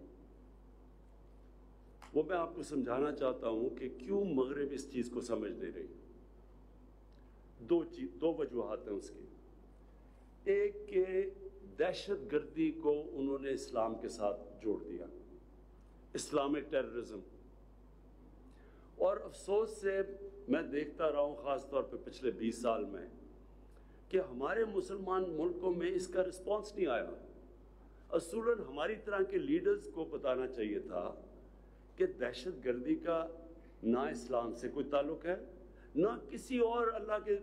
وہ میں آپ کو سمجھانا چاہتا ہوں کہ کیوں مغرب اس چیز کو سمجھ نہیں رہی۔ 2 وجوہات ہیں اس کی۔ ایک کہ دہشت گردی کو انہوں نے اسلام کے ساتھ جوڑ دیا، اسلامک ٹیررزم، اور افسوس سے میں دیکھتا رہا ہوں خاص طور پہ پچھلے 20 سال میں کہ ہمارے مسلمان ملکوں میں اس کا رسپانس نہیں آیا۔ اصولاً ہماری طرح کے لیڈرز کو بتانا چاہیے تھا کہ دہشت گردی کا نہ اسلام سے کوئی تعلق ہے، نہ کسی اور اللہ کے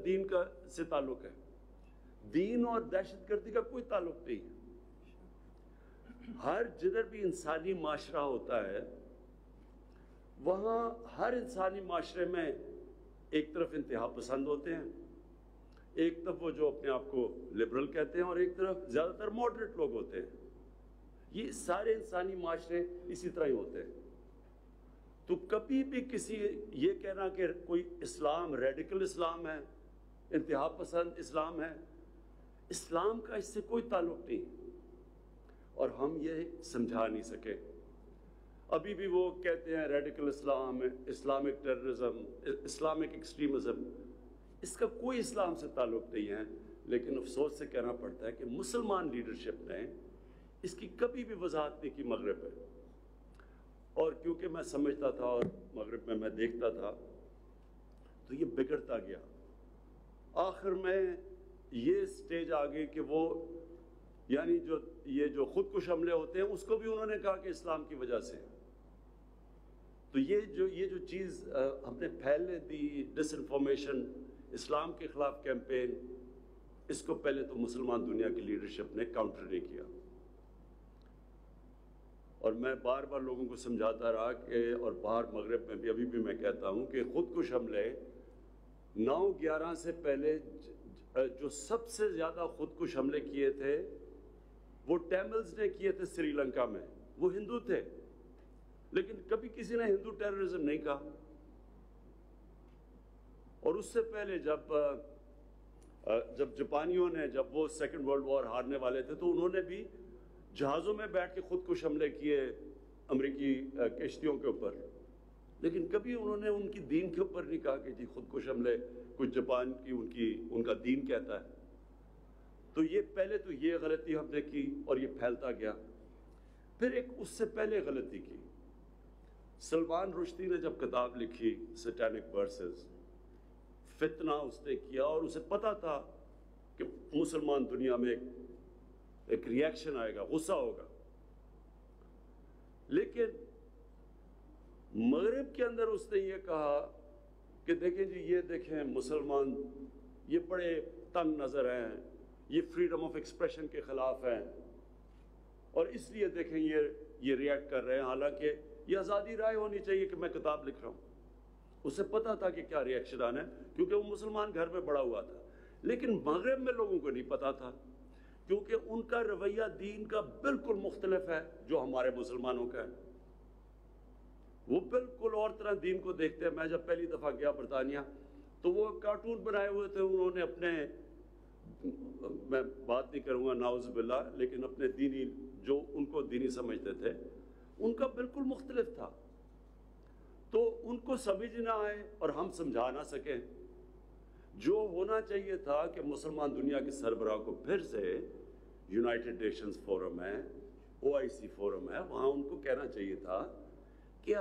دین کا سے تعلق ہے، دین اور دہشت گردی کا کوئی تعلق نہیں ہے۔ ہر جدھر بھی انسانی معاشرہ ہوتا ہے وہاں ہر انسانی معاشرے میں ایک طرف انتہا پسند ہوتے ہیں، ایک طرف وہ جو اپنے آپ کو لبرل کہتے ہیں، اور ایک طرف زیادہ تر ماڈریٹ لوگ ہوتے ہیں۔ یہ سارے انسانی معاشرے اسی طرح ہی ہوتے ہیں۔ تو کبھی بھی کسی یہ کہنا کہ کوئی اسلام ریڈیکل اسلام ہے، انتہا پسند اسلام ہے، اسلام کا اس سے کوئی تعلق نہیں، اور ہم یہ سمجھا نہیں سکے۔ ابھی بھی وہ کہتے ہیں ریڈیکل اسلام، اسلامک ٹیررزم، اسلامک ایکسٹریمزم، اس کا کوئی اسلام سے تعلق نہیں ہے۔ لیکن افسوس سے کہنا پڑتا ہے کہ مسلمان لیڈرشپ نے اس کی کبھی بھی وضاحت نہیں کی مغرب میں، اور کیونکہ میں سمجھتا تھا اور مغرب میں دیکھتا تھا تو یہ بگڑتا گیا۔ آخر میں یہ سٹیج آ گئی کہ وہ یعنی یہ جو خودکش حملے ہوتے ہیں اس کو بھی انہوں نے کہا کہ اسلام کی وجہ سے. تو یہ جو چیز ہم نے پھیلنے دی، ڈس انفارمیشن، اسلام کے خلاف کیمپین، اس کو پہلے تو مسلمان دنیا کی لیڈرشپ نے کاؤنٹر نہیں کیا. اور میں بار بار لوگوں کو سمجھاتا رہا کہ، اور باہر مغرب میں بھی ابھی بھی میں کہتا ہوں کہ خودکش حملے 9/11 سے پہلے جو سب سے زیادہ خودکش حملے کیے تھے وہ ٹیملز نے کیے تھے سری لنکا میں. وہ ہندو تھے لیکن کبھی کسی نے ہندو ٹیررزم نہیں کہا. اور اس سے پہلے جب جاپانیوں نے، جب وہ سیکنڈ ورلڈ وار ہارنے والے تھے، تو انہوں نے بھی جہازوں میں بیٹھ کے خودکش حملے کیے امریکی کشتیوں کے اوپر. لیکن کبھی انہوں نے ان کی دین کے اوپر نہیں کہا کہ جی خودکش حملے کچھ جاپان کی ان کا دین کہتا ہے. تو یہ پہلے تو یہ غلطی ہم نے کی اور یہ پھیلتا گیا. پھر ایک اس سے پہلے غلطی کی، سلمان رشدی نے جب کتاب لکھی سیٹینک ورسز، فتنہ اس نے کیا اور اسے پتا تھا کہ مسلمان دنیا میں ایک ریاکشن آئے گا، غصہ ہوگا. لیکن مغرب کے اندر اس نے یہ کہا کہ دیکھیں جی، یہ دیکھیں مسلمان یہ بڑے تنگ نظر ہیں، یہ فریڈم آف ایکسپریشن کے خلاف ہیں، اور اس لیے دیکھیں یہ ریئیکٹ کر رہے ہیں، حالانکہ یہ آزادی رائے ہونی چاہیے کہ میں کتاب لکھ رہا ہوں. اسے پتا تھا کہ کیا ریئیکشن آنا ہے، کیونکہ وہ مسلمان گھر میں بڑا ہوا تھا. لیکن مغرب میں لوگوں کو نہیں پتا تھا، کیونکہ ان کا رویہ دین کا بالکل مختلف ہے جو ہمارے مسلمانوں کا ہے. وہ بالکل اور طرح دین کو دیکھتے ہیں. میں جب پہلی دفعہ گیا برطانیہ تو وہ کارٹون بنائے ہوئے تھے انہوں نے اپنے، میں بات نہیں کروں گا ناؤز باللہ، لیکن اپنے دینی، جو ان کو دینی سمجھتے تھے، ان کا بالکل مختلف تھا. تو ان کو سمجھ نہ آئے اور ہم سمجھا نہ سکیں. جو ہونا چاہیے تھا کہ مسلمان دنیا کے سربراہ کو پھر سے یونائٹڈ نیشنز فورم ہے، OIC فورم ہے، وہاں ان کو کہنا چاہیے تھا کہ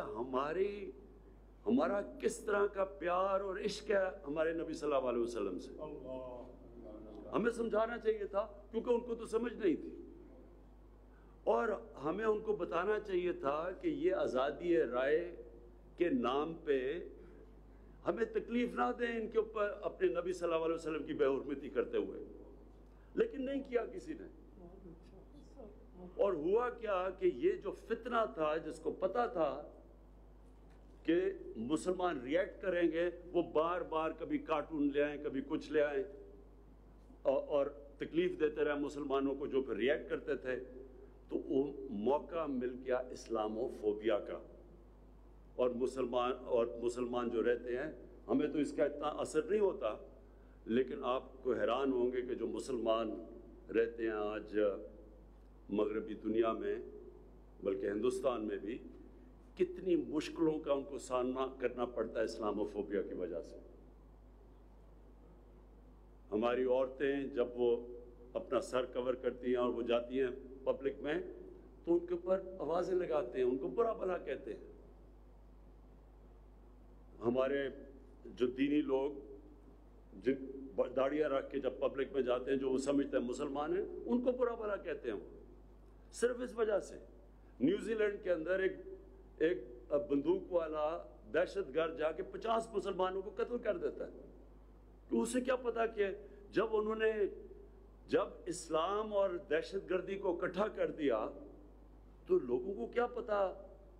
ہمارا کس طرح کا پیار اور عشق ہے ہمارے نبی صلی اللہ علیہ وسلم سے. ہمیں سمجھانا چاہیے تھا، کیونکہ ان کو تو سمجھ نہیں تھی. اور ہمیں ان کو بتانا چاہیے تھا کہ یہ آزادی رائے کے نام پہ ہمیں تکلیف نہ دیں ان کے اوپر اپنے نبی صلی اللہ علیہ وسلم کی بے حرمتی کرتے ہوئے. لیکن نہیں کیا کسی نے. اور ہوا کیا کہ یہ جو فتنہ تھا، جس کو پتا تھا کہ مسلمان ریئیکٹ کریں گے، وہ بار بار کبھی کارٹون لے آئیں، کبھی کچھ لے آئیں اور تکلیف دیتے رہے مسلمانوں کو جو پھر ریئیکٹ کرتے تھے. تو وہ موقع مل گیا اسلامو فوبیا کا. اور مسلمان جو رہتے ہیں، ہمیں تو اس کا اتنا اثر نہیں ہوتا، لیکن آپ کو حیران ہوں گے کہ جو مسلمان رہتے ہیں آج مغربی دنیا میں، بلکہ ہندوستان میں بھی، کتنی مشکلوں کا ان کو سامنا کرنا پڑتا ہے اسلامو فوبیا کی وجہ سے. ہماری عورتیں جب وہ اپنا سر کور کرتی ہیں اور وہ جاتی ہیں پبلک میں، تو ان کے اوپر آوازیں لگاتے ہیں، ان کو برا بھلا کہتے ہیں. ہمارے جو دینی لوگ جن داڑیاں رکھ کے جب پبلک میں جاتے ہیں، جو وہ سمجھتے ہیں مسلمان ہیں، ان کو برا بھلا کہتے ہیں. صرف اس وجہ سے نیوزی لینڈ کے اندر ایک بندوق والا دہشت گرد جا کے 50 مسلمانوں کو قتل کر دیتا ہے. تو اسے کیا پتا کہ جب اسلام اور دہشت گردی کو اکٹھا کر دیا تو لوگوں کو کیا پتا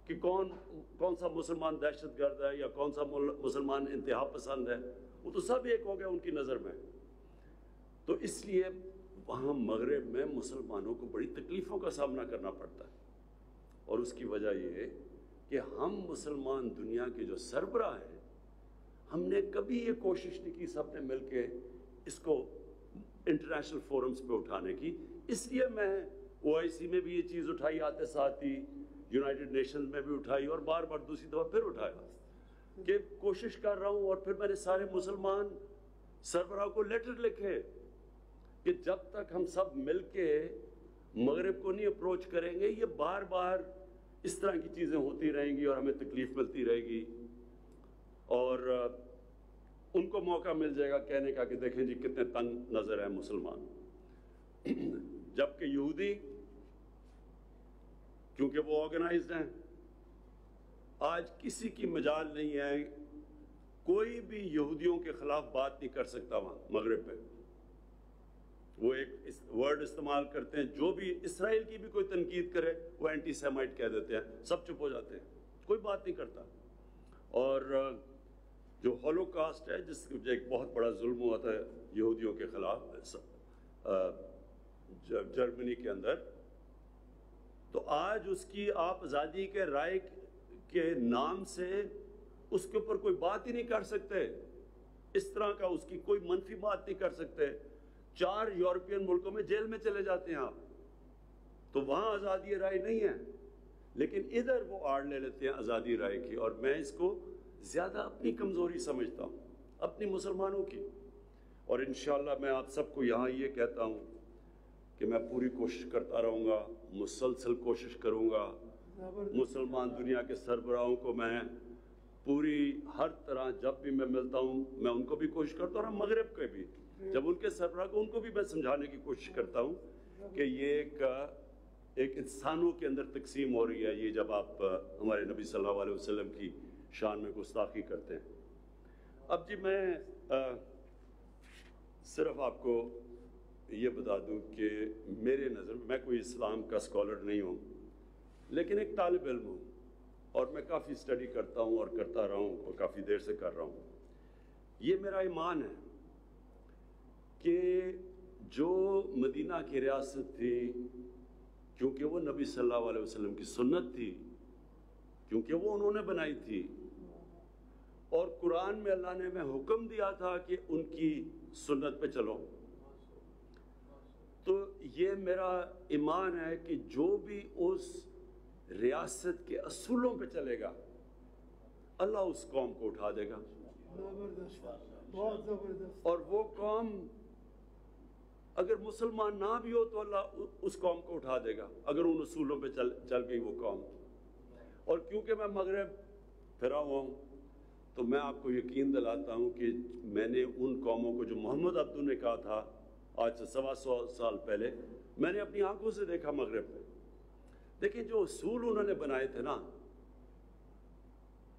کہ کون سا مسلمان دہشت گرد ہے یا کون سا مسلمان انتہا پسند ہے. وہ تو سب ایک ہو گیا ان کی نظر میں. تو اس لیے وہاں مغرب میں مسلمانوں کو بڑی تکلیفوں کا سامنا کرنا پڑتا ہے. اور اس کی وجہ یہ ہے کہ ہم مسلمان دنیا کے جو سربراہ ہیں، ہم نے کبھی یہ کوشش نہیں کی سب نے مل کے اس کو انٹرنیشنل فورمز پہ اٹھانے کی. اس لیے میں OIC میں بھی یہ چیز اٹھائی، آتے ساتھ ہی یونائٹڈ نیشنز میں بھی اٹھائی، اور بار بار دوسری دفعہ پھر اٹھایا کہ کوشش کر رہا ہوں. اور پھر میں نے سارے مسلمان سربراہ کو لیٹر لکھے کہ جب تک ہم سب مل کے مغرب کو نہیں اپروچ کریں گے، یہ بار بار اس طرح کی چیزیں ہوتی رہیں گی اور ہمیں تکلیف ملتی رہے گی. اور ان کو موقع مل جائے گا کہنے کا کہ دیکھیں جی کتنے تنگ نظر ہیں مسلمان. جبکہ یہودی کیونکہ وہ آرگنائزڈ ہیں، آج کسی کی مجال نہیں ہے، کوئی بھی یہودیوں کے خلاف بات نہیں کر سکتا وہاں مغرب پہ۔ وہ ایک ورڈ استعمال کرتے ہیں، جو بھی اسرائیل کی بھی کوئی تنقید کرے وہ اینٹی سیمائٹ کہہ دیتے ہیں، سب چپ ہو جاتے ہیں، کوئی بات نہیں کرتا۔ اور جو ہولوکاسٹ ہے، جس جو ایک بہت بڑا ظلم ہوا تھا یہودیوں کے خلاف جرمنی کے اندر، تو آج اس کی آپ آزادی کے رائے کے نام سے اس کے اوپر کوئی بات ہی نہیں کر سکتے، اس طرح کا اس کی کوئی منفی بات نہیں کر سکتے۔ 4 یورپین ملکوں میں جیل میں چلے جاتے ہیں آپ، تو وہاں آزادی رائے نہیں ہے، لیکن ادھر وہ آڑ لے لیتے ہیں آزادی رائے کی۔ اور میں اس کو زیادہ اپنی کمزوری سمجھتا ہوں، اپنی مسلمانوں کی۔ اور انشاءاللہ میں آپ سب کو یہاں یہ کہتا ہوں کہ میں پوری کوشش کرتا رہوں گا، مسلسل کوشش کروں گا۔ مسلمان دنیا کے سربراہوں کو میں پوری ہر طرح جب بھی میں ملتا ہوں میں ان کو بھی کوشش کرتا ہوں، اور مغرب کے بھی جب ان کے سربراہ کو ان کو بھی میں سمجھانے کی کوشش کرتا ہوں کہ یہ ایک انسانوں کے اندر تقسیم ہو رہی ہے، یہ جب آپ ہمارے نبی صلی اللہ علیہ وسلم کی شان میں گستاخی کرتے ہیں۔ اب جی میں صرف آپ کو یہ بتا دوں کہ میرے نظر میں کوئی اسلام کا اسکالر نہیں ہوں، لیکن ایک طالب علم ہوں، اور میں کافی اسٹڈی کرتا ہوں اور کرتا رہا ہوں اور کافی دیر سے کر رہا ہوں۔ یہ میرا ایمان ہے کہ جو مدینہ کی ریاست تھی، کیونکہ وہ نبی صلی اللہ علیہ وسلم کی سنت تھی، کیونکہ وہ انہوں نے بنائی تھی، اور قرآن میں اللہ نے ہمیں حکم دیا تھا کہ ان کی سنت پہ چلو، تو یہ میرا ایمان ہے کہ جو بھی اس ریاست کے اصولوں پہ چلے گا اللہ اس قوم کو اٹھا دے گا، اور وہ قوم اگر مسلمان نہ بھی ہو تو اللہ اس قوم کو اٹھا دے گا اگر ان اصولوں پہ چل گئی وہ قوم۔ اور کیونکہ میں مغرب پھرا ہوا ہوں تو میں آپ کو یقین دلاتا ہوں کہ میں نے ان قوموں کو جو محمد عبدو نے کہا تھا آج سے 125 سال پہلے، میں نے اپنی آنکھوں سے دیکھا مغرب میں۔ دیکھیں جو اصول انہوں نے بنائے تھے نا،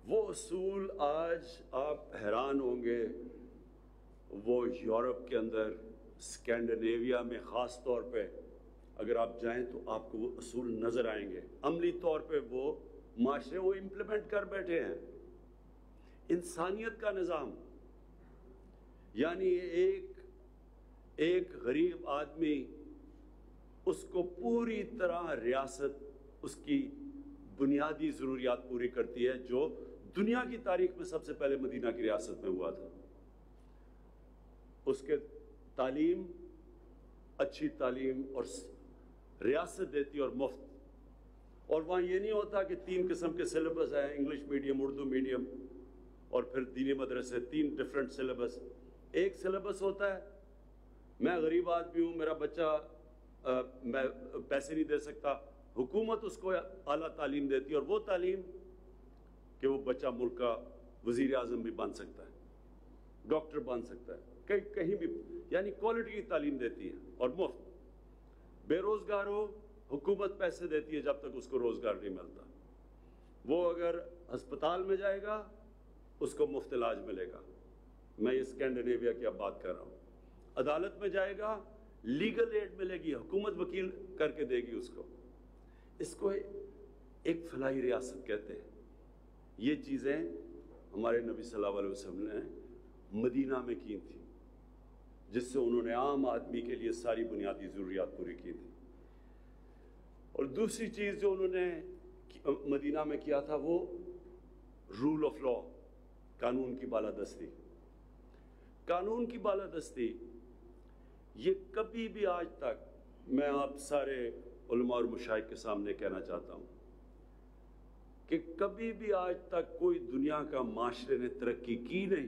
وہ اصول آج آپ حیران ہوں گے، وہ یورپ کے اندر اسکینڈینیویا میں خاص طور پہ اگر آپ جائیں تو آپ کو وہ اصول نظر آئیں گے، عملی طور پہ وہ معاشرے وہ امپلیمنٹ کر بیٹھے ہیں۔ انسانیت کا نظام، یعنی ایک غریب آدمی، اس کو پوری طرح ریاست اس کی بنیادی ضروریات پوری کرتی ہے، جو دنیا کی تاریخ میں سب سے پہلے مدینہ کی ریاست میں ہوا تھا۔ اس کے تعلیم، اچھی تعلیم اور ریاست دیتی اور مفت، اور وہاں یہ نہیں ہوتا کہ 3 قسم کے سلیبس ہیں، انگلش میڈیم، اردو میڈیم اور پھر دینی مدرسے، 3 ڈیفرنٹ سلیبس۔ ایک سلیبس ہوتا ہے، میں غریب آدمی ہوں، میرا بچہ میں پیسے نہیں دے سکتا، حکومت اس کو اعلیٰ تعلیم دیتی ہے، اور وہ تعلیم کہ وہ بچہ ملک کا وزیر اعظم بھی بن سکتا ہے، ڈاکٹر بن سکتا ہے، کہیں بھی، یعنی کوالٹی کی تعلیم دیتی ہے اور مفت۔ بے روزگار ہو، حکومت پیسے دیتی ہے جب تک اس کو روزگار نہیں ملتا۔ وہ اگر ہسپتال میں جائے گا اس کو مفت علاج ملے گا، میں یہ اسکینڈینیویا کی اب بات کر رہا ہوں۔ عدالت میں جائے گا لیگل ایڈ ملے گی، حکومت وکیل کر کے دے گی اس کو۔ اس کو ایک فلاحی ریاست کہتے ہیں۔ یہ چیزیں ہمارے نبی صلی اللہ علیہ وسلم نے مدینہ میں کی تھی، جس سے انہوں نے عام آدمی کے لیے ساری بنیادی ضروریات پوری کی تھی۔ اور دوسری چیز جو انہوں نے مدینہ میں کیا تھا وہ رول آف لا، قانون کی بالادستی۔ قانون کی بالادستی یہ کبھی بھی آج تک، میں آپ سارے علماء اور مشائخ کے سامنے کہنا چاہتا ہوں کہ کبھی بھی آج تک کوئی دنیا کا معاشرے نے ترقی کی نہیں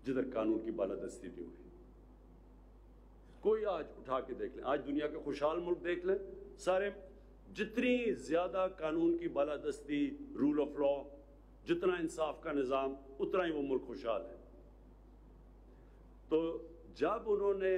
جدھر قانون کی بالادستی نہیں ہوئی۔ کوئی آج اٹھا کے دیکھ لیں، آج دنیا کے خوشحال ملک دیکھ لیں، سارے جتنی زیادہ قانون کی بالادستی، رول آف لا، جتنا انصاف کا نظام، اتنا ہی وہ ملک خوشحال ہے۔ تو جب انہوں نے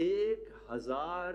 1000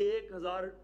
1000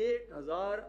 1000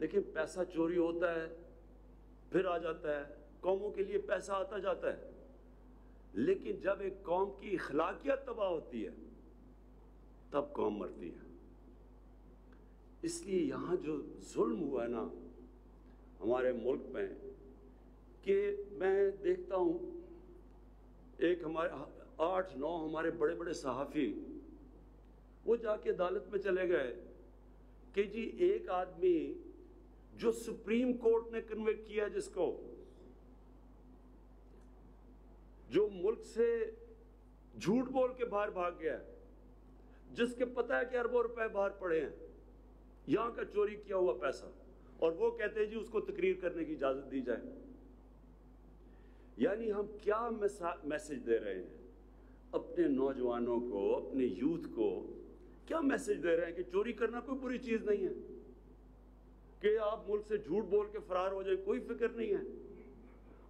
دیکھیں پیسہ چوری ہوتا ہے پھر آ جاتا ہے، قوموں کے لیے پیسہ آتا جاتا ہے، لیکن جب ایک قوم کی اخلاقیات تباہ ہوتی ہے تب قوم مرتی ہے۔ اس لیے یہاں جو ظلم ہوا ہے نا ہمارے ملک میں، کہ میں دیکھتا ہوں ایک ہمارے 8-9 ہمارے بڑے بڑے صحافی وہ جا کے عدالت میں چلے گئے کہ جی ایک آدمی جو سپریم کورٹ نے کنوکٹ کیا جس کو، جو ملک سے جھوٹ بول کے باہر بھاگ گیا ہے، جس کے پتہ ہے کہ اربوں روپے باہر پڑے ہیں، یہاں کا چوری کیا ہوا پیسہ، اور وہ کہتے ہیں جی اس کو تقریر کرنے کی اجازت دی جائے۔ یعنی ہم کیا میسج دے رہے ہیں اپنے نوجوانوں کو، اپنے یوتھ کو کیا میسج دے رہے ہیں کہ چوری کرنا کوئی بری چیز نہیں ہے، کہ آپ ملک سے جھوٹ بول کے فرار ہو جائیں کوئی فکر نہیں ہے،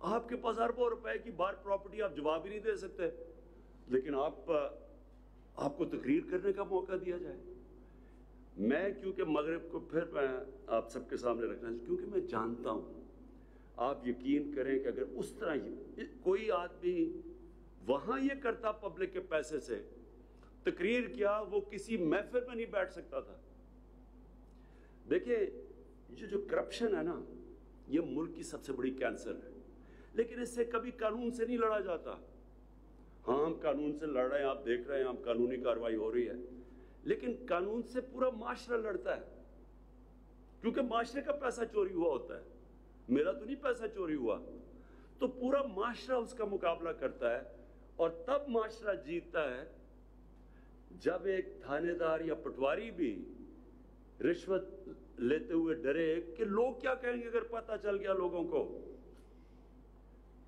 آپ کے پاس اربوں روپے کی باہر پراپرٹی آپ جواب ہی نہیں دے سکتے، لیکن آپ کو تقریر کرنے کا موقع دیا جائے۔ میں کیونکہ مغرب کو پھر میں آپ سب کے سامنے رکھنا چاہتا ہوں، کیونکہ میں جانتا ہوں، آپ یقین کریں کہ اگر اس طرح کوئی آدمی وہاں یہ کرتا پبلک کے پیسے سے تقریر کیا، وہ کسی محفل میں نہیں بیٹھ سکتا تھا۔ دیکھیں یہ جو کرپشن ہے نا یہ ملک کی سب سے بڑی کینسر ہے، لیکن اس سے کبھی قانون سے نہیں لڑا جاتا۔ ہاں ہم قانون سے لڑ رہے ہیں، آپ دیکھ رہے ہیں ہم قانونی کارروائی ہو رہی ہے، لیکن قانون سے پورا معاشرہ لڑتا ہے، کیونکہ معاشرے کا پیسہ چوری ہوا ہوتا ہے، میرا تو نہیں پیسہ چوری ہوا، تو پورا معاشرہ اس کا مقابلہ کرتا ہے، اور تب معاشرہ جیتتا ہے جب ایک تھانے دار یا پٹواری بھی رشوت لیتے ہوئے ڈرے کہ لوگ کیا کہیں گے اگر پتہ چل گیا لوگوں کو۔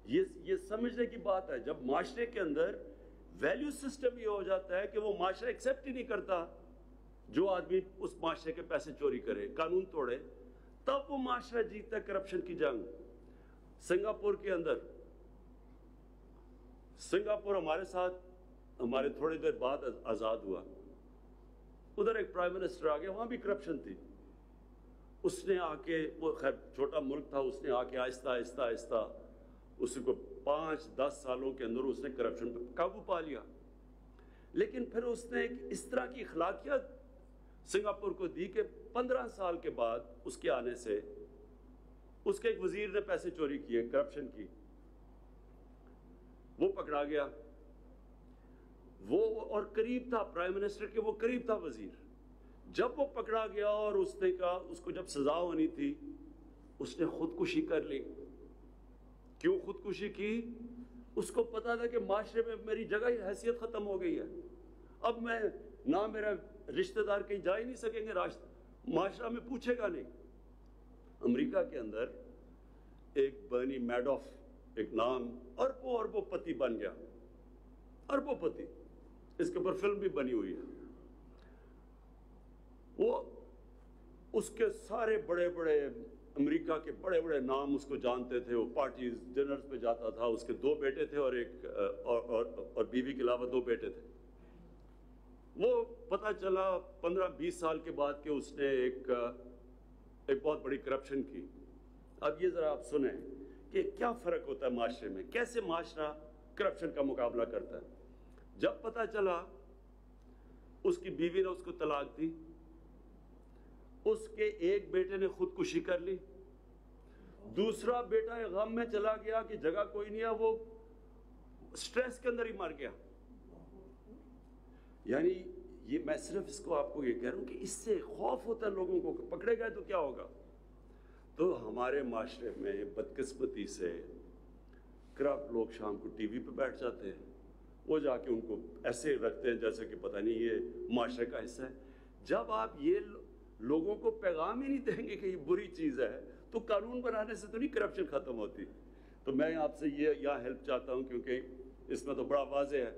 یہ سمجھنے کی بات ہے، جب معاشرے کے اندر ویلیو سسٹم یہ ہو جاتا ہے کہ وہ معاشرہ ایکسیپٹ ہی نہیں کرتا جو آدمی اس معاشرے کے پیسے چوری کرے، قانون توڑے، تب وہ معاشرہ جیتتا ہے کرپشن کی جنگ۔ سنگاپور کے اندر، سنگاپور ہمارے ساتھ ہمارے تھوڑی دیر بعد آزاد ہوا، ادھر ایک پرائم منسٹر آ گیا، وہاں بھی کرپشن تھی، اس نے آ کے، وہ خیر چھوٹا ملک تھا، اس نے آ کے آہستہ آہستہ آہستہ اس کو 5-10 سالوں کے اندر اس نے کرپشن پہ قابو پا لیا، لیکن پھر اس نے ایک اس طرح کی اخلاقیات سنگاپور کو دی کہ 15 سال کے بعد اس کے آنے سے اس کے ایک وزیر نے پیسے چوری کیے، کرپشن کی، وہ پکڑا گیا، وہ اور قریب تھا پرائم منسٹر کے، وہ قریب تھا وزیر، جب وہ پکڑا گیا اور اس نے کہا، اس کو جب سزا ہونی تھی اس نے خودکشی کر لی۔ کیوں خودکشی کی؟ اس کو پتا تھا کہ معاشرے میں میری جگہ ہی حیثیت ختم ہو گئی ہے، اب میں نہ میرا رشتہ دار کہیں جا ہی نہیں سکیں گے، معاشرہ میں پوچھے گا نہیں۔ امریکہ کے اندر ایک برنی میڈوف ایک نام اربوں پتی بن گیا، اربوں پتی، اس کے اوپر فلم بھی بنی ہوئی ہے۔ وہ اس کے سارے بڑے بڑے امریکہ کے بڑے بڑے نام اس کو جانتے تھے، وہ پارٹیز ڈنرز پہ جاتا تھا، اس کے 2 بیٹے تھے اور ایک اور بیوی کے علاوہ 2 بیٹے تھے۔ وہ پتہ چلا 15-20 سال کے بعد کہ اس نے ایک بہت بڑی کرپشن کی۔ اب یہ ذرا آپ سنیں کہ کیا فرق ہوتا ہے معاشرے میں، کیسے معاشرہ کرپشن کا مقابلہ کرتا ہے۔ جب پتہ چلا اس کی بیوی نے اس کو طلاق دی، اس کے ایک بیٹے نے خودکشی کر لی، دوسرا بیٹا غم میں چلا گیا کہ جگہ کوئی نہیں ہے، وہ سٹریس کے اندر ہی مر گیا۔ یعنی یہ میں صرف اس کو آپ کو یہ کہہ رہا ہوں کہ اس سے خوف ہوتا ہے لوگوں کو کہ پکڑے گئے تو کیا ہوگا۔ تو ہمارے معاشرے میں بدقسمتی سے کرپٹ لوگ شام کو ٹی وی پہ بیٹھ جاتے ہیں، وہ جا کے ان کو ایسے رکھتے ہیں جیسے کہ پتہ نہیں یہ معاشرے کا حصہ ہے۔ جب آپ یہ لوگوں کو پیغام ہی نہیں دیں گے کہ یہ بری چیز ہے تو قانون بنانے سے تو نہیں کرپشن ختم ہوتی۔ تو میں آپ سے یہ یہاں ہیلپ چاہتا ہوں، کیونکہ اس میں تو بڑا واضح ہے،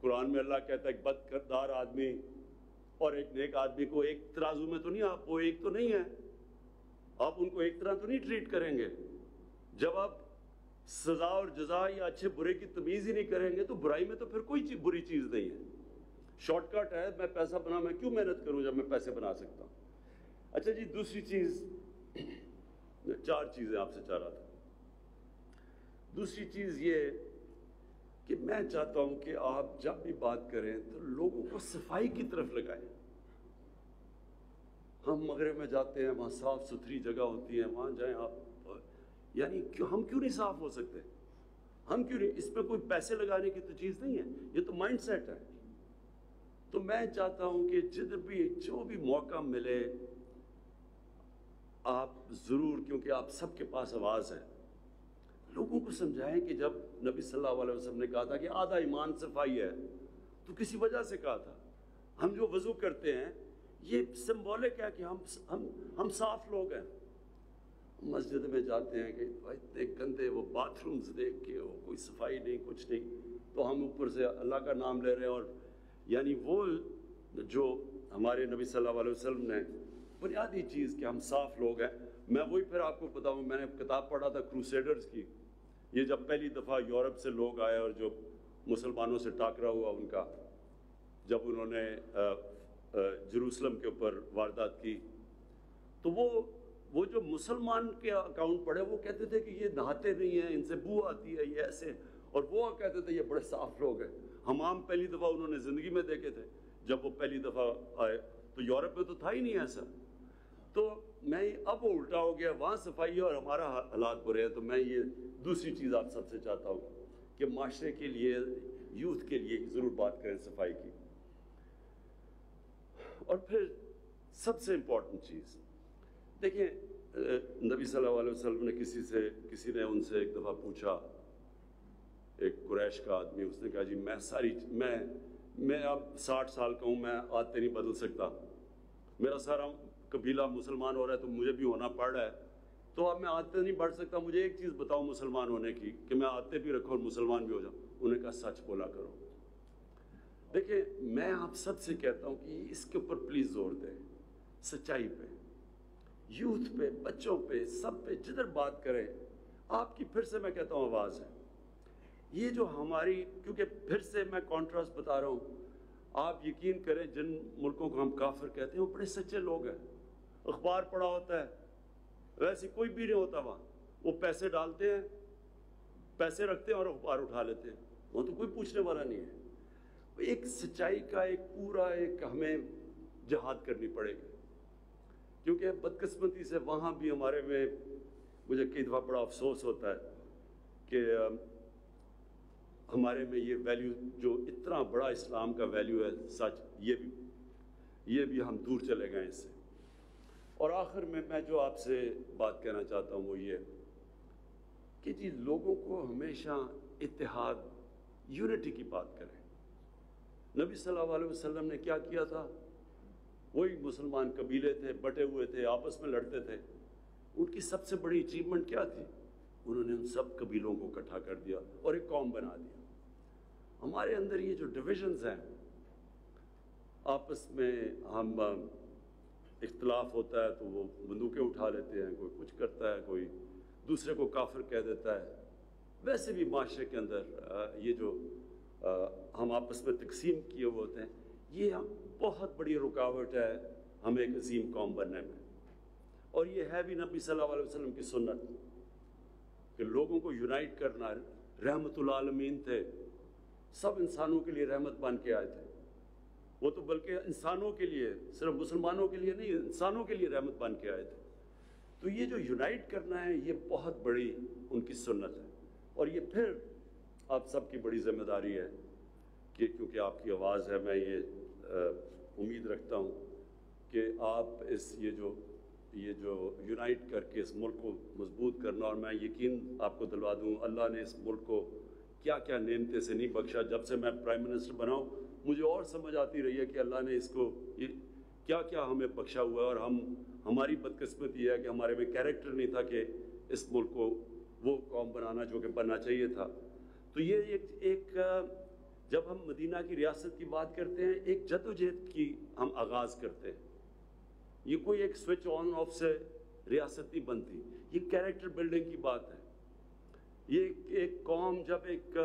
قرآن میں اللہ کہتا ہے ایک بد کردار آدمی اور ایک نیک آدمی کو ایک ترازو میں تو نہیں، آپ وہ ایک تو نہیں ہے، آپ ان کو ایک طرح تو نہیں ٹریٹ کریں گے۔ جب آپ سزا اور جزا یا اچھے برے کی تمیز ہی نہیں کریں گے تو برائی میں تو پھر کوئی بری چیز نہیں ہے۔ شارٹ کٹ ہے، میں پیسہ بنا، میں کیوں محنت کروں جب میں پیسے بنا سکتا ہوں۔ اچھا جی، دوسری چیز میں 4 چیزیں آپ سے چاہ رہا تھا۔ دوسری چیز یہ کہ میں چاہتا ہوں کہ آپ جب بھی بات کریں تو لوگوں کو صفائی کی طرف لگائیں۔ ہم مغرب میں جاتے ہیں، وہاں صاف ستھری جگہ ہوتی ہے، وہاں جائیں آپ، یعنی ہم کیوں نہیں صاف ہو سکتے؟ ہم کیوں نہیں؟ اس پہ کوئی پیسے لگانے کی تو چیز نہیں ہے، یہ تو مائنڈ سیٹ ہے۔ تو میں چاہتا ہوں کہ جدھر بھی جو بھی موقع ملے آپ ضرور، کیونکہ آپ سب کے پاس آواز ہے، لوگوں کو سمجھائیں کہ جب نبی صلی اللہ علیہ وسلم نے کہا تھا کہ آدھا ایمان صفائی ہے تو کسی وجہ سے کہا تھا۔ ہم جو وضو کرتے ہیں یہ سمبولک ہے کہ ہم صاف لوگ ہیں۔ مسجد میں جاتے ہیں کہ اتنے گندے وہ باتھ رومز دیکھ کے وہ کوئی صفائی نہیں، کچھ نہیں، تو ہم اوپر سے اللہ کا نام لے رہے ہیں، اور یعنی وہ جو ہمارے نبی صلی اللہ علیہ وسلم نے بنیادی چیز کہ ہم صاف لوگ ہیں۔ میں وہی پھر آپ کو بتاؤں، میں نے کتاب پڑھا تھا کروسیڈرز کی، یہ جب پہلی دفعہ یورپ سے لوگ آئے اور جو مسلمانوں سے ٹاکرا ہوا ان کا، جب انہوں نے جروسلم کے اوپر واردات کی، تو وہ جو مسلمان کے اکاؤنٹ پڑھے وہ کہتے تھے کہ یہ نہاتے نہیں ہیں، ان سے بو آتی ہے، یہ ایسے، اور وہ کہتے تھے یہ بڑے صاف لوگ ہیں۔ حمام پہلی دفعہ انہوں نے زندگی میں دیکھے تھے جب وہ پہلی دفعہ آئے، تو یورپ میں تو تھا ہی نہیں ایسا۔ تو میں اب وہ الٹا ہو گیا، وہاں صفائی ہے اور ہمارا حالات برے ہیں۔ تو میں یہ دوسری چیز آپ سب سے چاہتا ہوں کہ معاشرے کے لیے، یوتھ کے لیے ضرور بات کریں صفائی کی۔ اور پھر سب سے امپورٹنٹ چیز دیکھیں، نبی صلی اللہ علیہ وسلم نے کسی نے ان سے ایک دفعہ پوچھا، ایک قریش کا آدمی، اس نے کہا جی میں اب 60 سال کا ہوں، میں عادتیں نہیں بدل سکتا، میرا سارا قبیلہ مسلمان ہو رہا ہے تو مجھے بھی ہونا پڑ رہا ہے، تو اب میں عادتیں نہیں بڑھ سکتا، مجھے ایک چیز بتاؤ مسلمان ہونے کی کہ میں عادتیں بھی رکھوں اور مسلمان بھی ہو جاؤں۔ انہوں نے کہا سچ بولا کرو۔ دیکھیں میں آپ سب سے کہتا ہوں کہ اس کے اوپر پلیز زور دیں، سچائی پہ، یوتھ پہ، بچوں پہ، سب پہ، جدھر بات کریں آپ کی پھر سے میں کہتا ہوں آواز ہے۔ یہ جو ہماری، کیونکہ پھر سے میں کانٹراسٹ بتا رہا ہوں، آپ یقین کریں جن ملکوں کو ہم کافر کہتے ہیں وہ بڑے سچے لوگ ہیں، اخبار پڑھا ہوتا ہے، ویسے کوئی بھی نہیں ہوتا وہاں، وہ پیسے ڈالتے ہیں، پیسے رکھتے ہیں اور اخبار اٹھا لیتے ہیں، وہاں تو کوئی پوچھنے والا نہیں ہے۔ ایک سچائی کا ایک پورا ایک ہمیں جہاد کرنی پڑے گی، کیونکہ بدقسمتی سے وہاں بھی ہمارے میں مجھے کئی دفعہ بڑا افسوس ہوتا ہے کہ ہمارے میں یہ ویلیو جو اتنا بڑا اسلام کا ویلیو ہے، سچ، یہ بھی ہم دور چلے گئے اس سے۔ اور آخر میں جو آپ سے بات کہنا چاہتا ہوں وہ یہ کہ جی لوگوں کو ہمیشہ اتحاد، یونٹی کی بات کریں۔ نبی صلی اللہ علیہ وسلم نے کیا کیا تھا؟ وہی مسلمان قبیلے تھے، بٹے ہوئے تھے، آپس میں لڑتے تھے، ان کی سب سے بڑی اچیومنٹ کیا تھی؟ انہوں نے ان سب قبیلوں کو اکٹھا کر دیا اور ایک قوم بنا دیا۔ ہمارے اندر یہ جو ڈویژنز ہیں، آپس میں ہم اختلاف ہوتا ہے تو وہ بندوقیں اٹھا لیتے ہیں، کوئی کچھ کرتا ہے، کوئی دوسرے کو کافر کہہ دیتا ہے۔ ویسے بھی معاشرے کے اندر یہ جو ہم آپس میں تقسیم کیے ہوئے ہوتے ہیں، یہ بہت بڑی رکاوٹ ہے ہمیں ایک عظیم قوم بننے میں۔ اور یہ ہے بھی نبی صلی اللہ علیہ وسلم کی سنت کہ لوگوں کو یونائٹ کرنا۔ رحمت العالمین تھے، سب انسانوں کے لیے رحمت بن کے آئے تھے، وہ تو بلکہ انسانوں کے لیے، صرف مسلمانوں کے لیے نہیں، انسانوں کے لیے رحمت بن کے آئے تھے۔ تو یہ جو یونائٹ کرنا ہے یہ بہت بڑی ان کی سنت ہے، اور یہ پھر آپ سب کی بڑی ذمہ داری ہے کہ کیونکہ آپ کی آواز ہے، میں یہ امید رکھتا ہوں کہ آپ یہ جو یونائٹ کر کے اس ملک کو مضبوط کرنا، اور میں یقین آپ کو دلوا دوں اللہ نے اس ملک کو کیا کیا نعمتیں سے نہیں بخشا۔ جب سے میں پرائم منسٹر بنا ہوں مجھے اور سمجھ آتی رہی ہے کہ اللہ نے اس کو کیا کیا ہمیں بخشا ہوا ہے، اور ہماری بدقسمتی ہے کہ ہمارے میں کیریکٹر نہیں تھا کہ اس ملک کو وہ قوم بنانا جو کہ بننا چاہیے تھا۔ تو یہ ایک جب ہم مدینہ کی ریاست کی بات کرتے ہیں، ایک جدوجہد کی ہم آغاز کرتے ہیں۔ یہ کوئی ایک سوئچ آن آف سے ریاست نہیں بنتی، یہ کیریکٹر بلڈنگ کی بات ہے۔ یہ ایک قوم جب ایک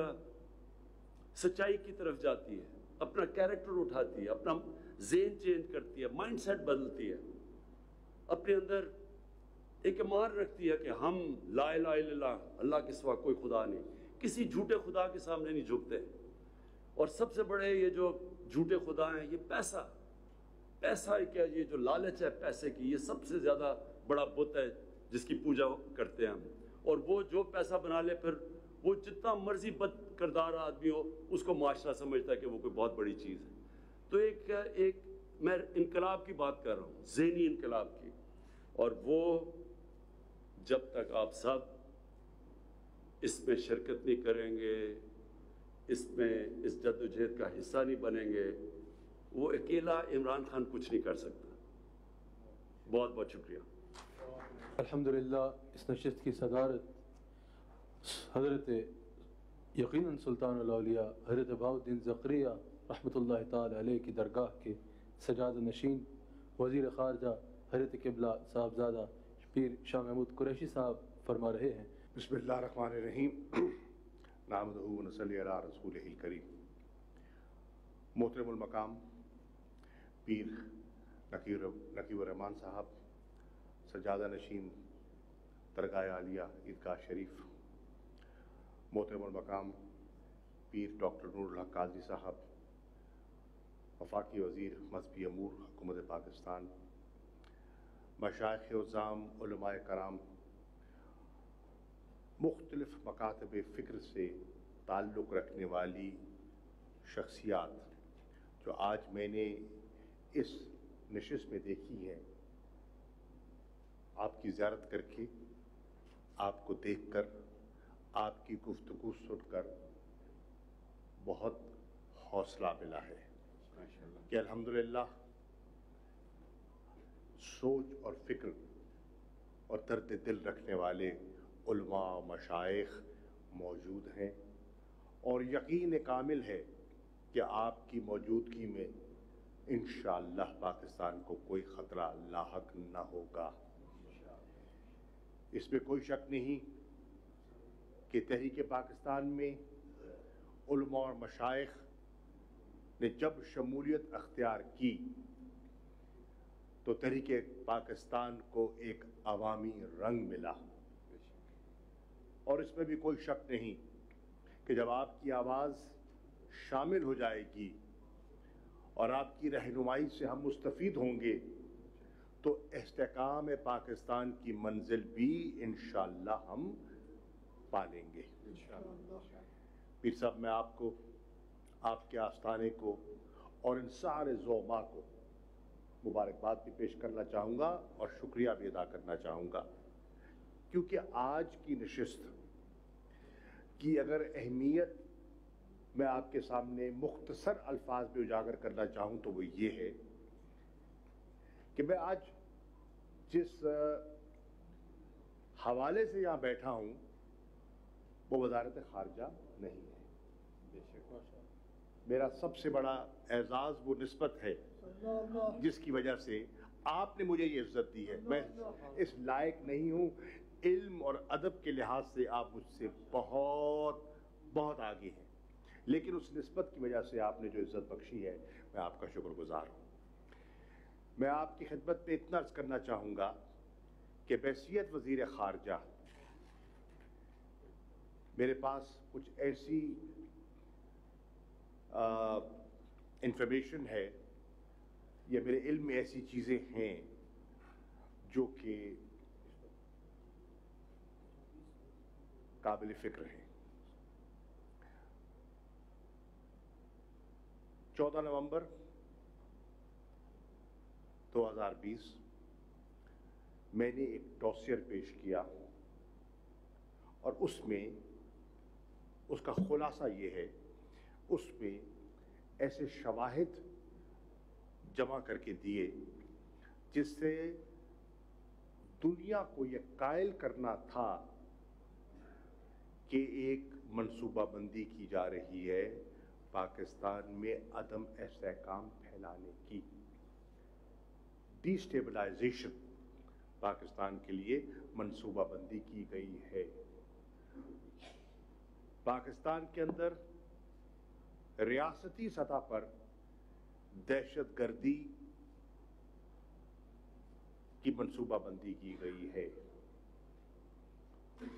سچائی کی طرف جاتی ہے، اپنا کیریکٹر اٹھاتی ہے، اپنا ذہن چینج کرتی ہے، مائنڈ سیٹ بدلتی ہے، اپنے اندر ایک ایمان رکھتی ہے کہ ہم لا الہ الا اللہ، اللہ کے سوا کوئی خدا نہیں، کسی جھوٹے خدا کے سامنے نہیں جھکتے۔ اور سب سے بڑے یہ جو جھوٹے خدا ہیں، یہ پیسہ کیا، یہ جو لالچ ہے پیسے کی، یہ سب سے زیادہ بڑا بت ہے جس کی پوجا کرتے ہیں ہم۔ اور وہ جو پیسہ بنا لے، پھر وہ جتنا مرضی بد کردار آدمی ہو، اس کو معاشرہ سمجھتا ہے کہ وہ کوئی بہت بڑی چیز ہے۔ تو ایک میں انقلاب کی بات کر رہا ہوں، ذہنی انقلاب کی، اور وہ جب تک آپ سب اس میں شرکت نہیں کریں گے، اس جدوجہد کا حصہ نہیں بنیں گے، وہ اکیلا عمران خان کچھ نہیں کر سکتا۔ بہت بہت شکریہ۔ الحمدللہ اس نشست کی صدارت حضرت یقیناً سلطان الاولیاء حضرت بہاؤالدین زکریا رحمۃ اللہ تعالی علیہ کی درگاہ کے سجادہ نشین وزیر خارجہ حضرت قبلہ صاحبزادہ پیر شاہ محمود قریشی صاحب فرما رہے ہیں۔ بسم اللہ الرحمن الرحیم، نحمدہ و نصلی علی رسولہ الکریم۔ محترم المقام پیر نقیب الرحمان صاحب، سجادہ نشین درگاہ عالیہ عیدگاہ شریف، محترم المقام پیر ڈاکٹر نور الحق قاضی صاحب، وفاقی وزیر مذہبی امور حکومت پاکستان، مشائخ عظام، علماء کرام، مختلف مکاتب فکر سے تعلق رکھنے والی شخصیات جو آج میں نے اس نشست میں دیکھی ہیں، آپ کی زیارت کر کے، آپ کو دیکھ کر، آپ کی گفتگو سن کر بہت حوصلہ ملا ہے کہ الحمدللہ سوچ اور فکر اور درد دل رکھنے والے علماء و مشائخ موجود ہیں، اور یقین کامل ہے کہ آپ کی موجودگی میں انشاءاللہ پاکستان کو کوئی خطرہ لاحق نہ ہوگا۔ اس میں کوئی شک نہیں کہ تحریک پاکستان میں علماء اور مشائخ نے جب شمولیت اختیار کی تو تحریک پاکستان کو ایک عوامی رنگ ملا، اور اس میں بھی کوئی شک نہیں کہ جب آپ کی آواز شامل ہو جائے گی اور آپ کی رہنمائی سے ہم مستفید ہوں گے تو استحکام پاکستان کی منزل بھی انشاءاللہ ہم پالیں گے۔ پیر صاحب، میں آپ کو، آپ کے آستانے کو اور ان سارے زعماء کو مبارکباد بھی پیش کرنا چاہوں گا اور شکریہ بھی ادا کرنا چاہوں گا، کیونکہ آج کی نشست کی اگر اہمیت میں آپ کے سامنے مختصر الفاظ میں اجاگر کرنا چاہوں تو وہ یہ ہے کہ میں آج جس حوالے سے یہاں بیٹھا ہوں وہ وزارت خارجہ نہیں ہے۔ میرا سب سے بڑا اعزاز وہ نسبت ہے جس کی وجہ سے آپ نے مجھے یہ عزت دی ہے۔ میں اس لائق نہیں ہوں، علم اور ادب کے لحاظ سے آپ مجھ سے بہت بہت آگے ہیں، لیکن اس نسبت کی وجہ سے آپ نے جو عزت بخشی ہے میں آپ کا شکر گزار ہوں۔ میں آپ کی خدمت میں اتنا عرض کرنا چاہوں گا کہ بحیثیت وزیر خارجہ میرے پاس کچھ ایسی انفارمیشن ہے یا میرے علم میں ایسی چیزیں ہیں جو کہ قابل فکر ہیں۔ 14 نومبر 2020 میں نے ایک ڈوسیئر پیش کیا اور اس میں اس کا خلاصہ یہ ہے، اس میں ایسے شواہد جمع کر کے دیے جس سے دنیا کو یہ قائل کرنا تھا کہ ایک منصوبہ بندی کی جا رہی ہے پاکستان میں عدم استحکام پھیلانے کی، ڈی اسٹیبلائزیشن پاکستان کے لیے منصوبہ بندی کی گئی ہے۔ پاکستان کے اندر ریاستی سطح پر دہشت گردی کی منصوبہ بندی کی گئی ہے۔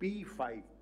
P5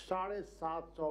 750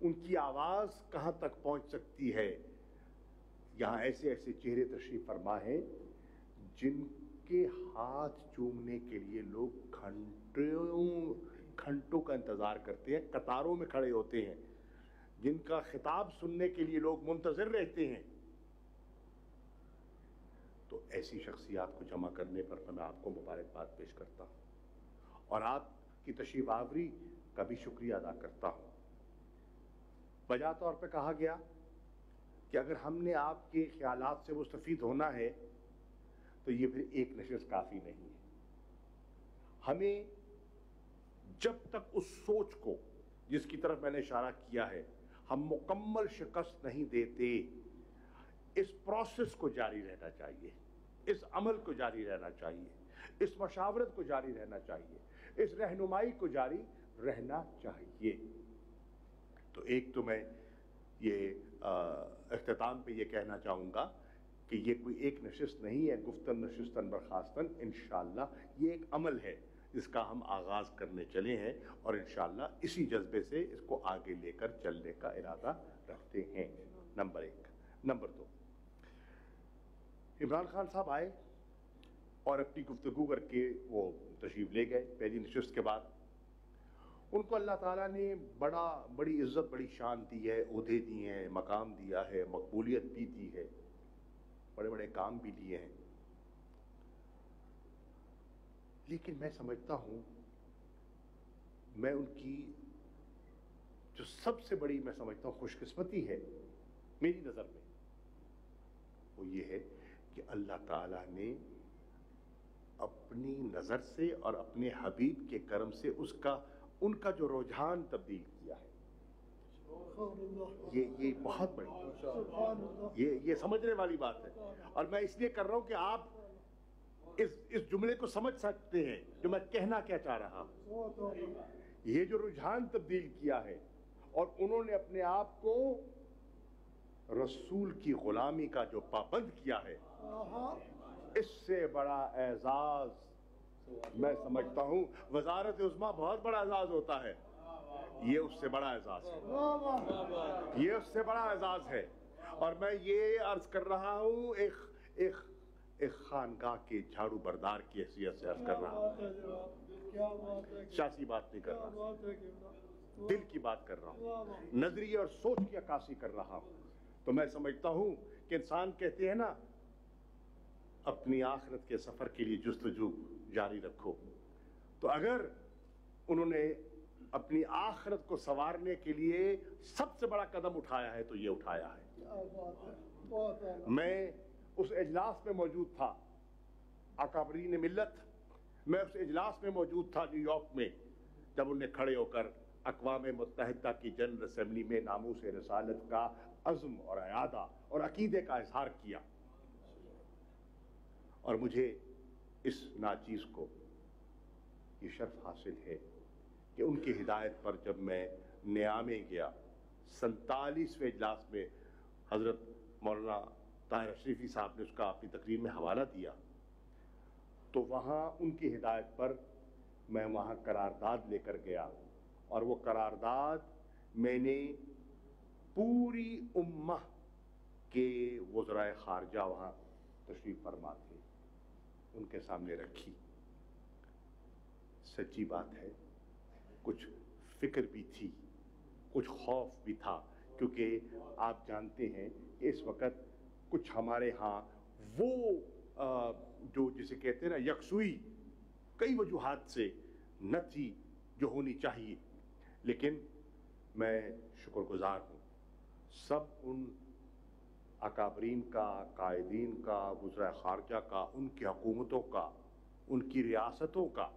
ان کی آواز کہاں تک پہنچ سکتی ہے. یہاں ایسے ایسے چہرے تشریف فرما ہیں جن کے ہاتھ چومنے کے لیے لوگ گھنٹوں کا انتظار کرتے ہیں, قطاروں میں کھڑے ہوتے ہیں, جن کا خطاب سننے کے لیے لوگ منتظر رہتے ہیں. تو ایسی شخصیات کو جمع کرنے پر میں آپ کو مبارکباد پیش کرتا ہوں اور آپ کی تشریف آوری کا بھی شکریہ ادا کرتا ہوں. بجا طور پہ کہا گیا کہ اگر ہم نے آپ کے خیالات سے مستفید ہونا ہے تو یہ پھر ایک نشست کافی نہیں ہے. ہمیں جب تک اس سوچ کو جس کی طرف میں نے اشارہ کیا ہے ہم مکمل شکست نہیں دیتے, اس پروسیس کو جاری رہنا چاہیے, اس عمل کو جاری رہنا چاہیے, اس مشاورت کو جاری رہنا چاہیے, اس رہنمائی کو جاری رہنا چاہیے. تو ایک تو میں یہ اختتام پہ یہ کہنا چاہوں گا کہ یہ کوئی ایک نشست نہیں ہے, گفتن نشستن برخاستن, انشاءاللہ یہ ایک عمل ہے جس کا ہم آغاز کرنے چلے ہیں اور انشاءاللہ اسی جذبے سے اس کو آگے لے کر چلنے کا ارادہ رکھتے ہیں. نمبر 1. نمبر 2, عمران خان صاحب آئے اور اپنی گفتگو کر کے وہ تشریف لے گئے پہلی نشست کے بعد. ان کو اللہ تعالیٰ نے بڑی عزت, بڑی شان دی ہے, عہدے دیے ہیں, مقام دیا ہے, مقبولیت بھی دی ہے, بڑے بڑے کام بھی لیے ہیں. لیکن میں سمجھتا ہوں میں ان کی جو سب سے بڑی میں سمجھتا ہوں خوش قسمتی ہے میری نظر میں وہ یہ ہے کہ اللہ تعالیٰ نے اپنی نظر سے اور اپنے حبیب کے کرم سے ان کا جو رجحان تبدیل کیا ہے. یہ بہت بڑی یہ سمجھنے والی بات ہے اور میں اس لیے کر رہا ہوں کہ آپ اس جملے کو سمجھ سکتے ہیں جو میں کہنا کیا چاہ رہا ہوں. یہ جو رجحان تبدیل کیا ہے اور انہوں نے اپنے آپ کو رسول کی غلامی کا جو پابند کیا ہے, اس سے بڑا اعزاز میں سمجھتا ہوں وزارت عظمیٰ بہت بڑا اعزاز ہوتا ہے. یہ اس سے بڑا اعزاز ہے, یہ اس سے بڑا اعزاز ہے. اور میں یہ عرض کر رہا ہوں ایک خانقاہ کے جھاڑو بردار کی حیثیت سے عرض کر رہا ہوں, سیاسی بات نہیں کر رہا, دل کی بات کر رہا ہوں, نظریے اور سوچ کی عکاسی کر رہا ہوں. تو میں سمجھتا ہوں کہ انسان کہتے ہیں نا اپنی آخرت کے سفر کے لیے جستجو جاری رکھو, تو اگر انہوں نے اپنی آخرت کو سنوارنے کے لیے سب سے بڑا قدم اٹھایا ہے تو یہ اٹھایا ہے. میں اس اجلاس میں موجود تھا, اکابرین ملت, میں اس اجلاس میں موجود تھا نیو یارک میں جب انہیں کھڑے ہو کر اقوام متحدہ کی جنرل اسمبلی میں ناموس رسالت کا عزم اور ارادہ اور عقیدے کا اظہار کیا. اور مجھے اس ناچیز کو یہ شرف حاصل ہے کہ ان کی ہدایت پر جب میں نیامے گیا 47ویں اجلاس میں, حضرت مولانا طاہر اشرفی صاحب نے اس کا اپنی تقریر میں حوالہ دیا, تو وہاں ان کی ہدایت پر میں وہاں قرارداد لے کر گیا اور وہ قرارداد میں نے پوری امہ کے وزرائے خارجہ وہاں تشریف فرما تھے ان کے سامنے رکھی. سچی بات ہے کچھ فکر بھی تھی, کچھ خوف بھی تھا, کیونکہ آپ جانتے ہیں کہ اس وقت کچھ ہمارے ہاں وہ جو جسے کہتے ہیں نا یکسوئی کئی وجوہات سے نہ تھی جو ہونی چاہیے. لیکن میں شکر گزار ہوں سب ان اکابرین کا, قائدین کا, وزراء خارجہ کا, ان کی حکومتوں کا, ان کی ریاستوں کا,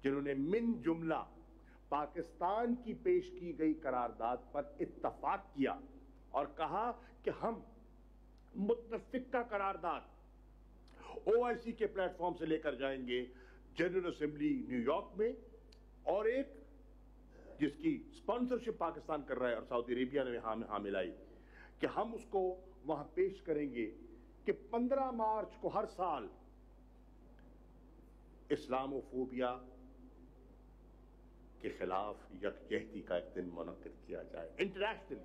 جنہوں نے من جملہ پاکستان کی پیش کی گئی قرارداد پر اتفاق کیا اور کہا کہ ہم متفقہ قرارداد OIC کے پلیٹ فارم سے لے کر جائیں گے جنرل اسمبلی نیو یارک میں, اور ایک جس کی سپانسرشپ پاکستان کر رہا ہے اور سعودی عربیہ نے ہاں ملائی, کہ ہم اس کو وہاں پیش کریں گے کہ 15 مارچ کو ہر سال اسلاموفوبیا کے خلاف یکجہتی کا ایک دن منعقد کیا جائے انٹرنیشنل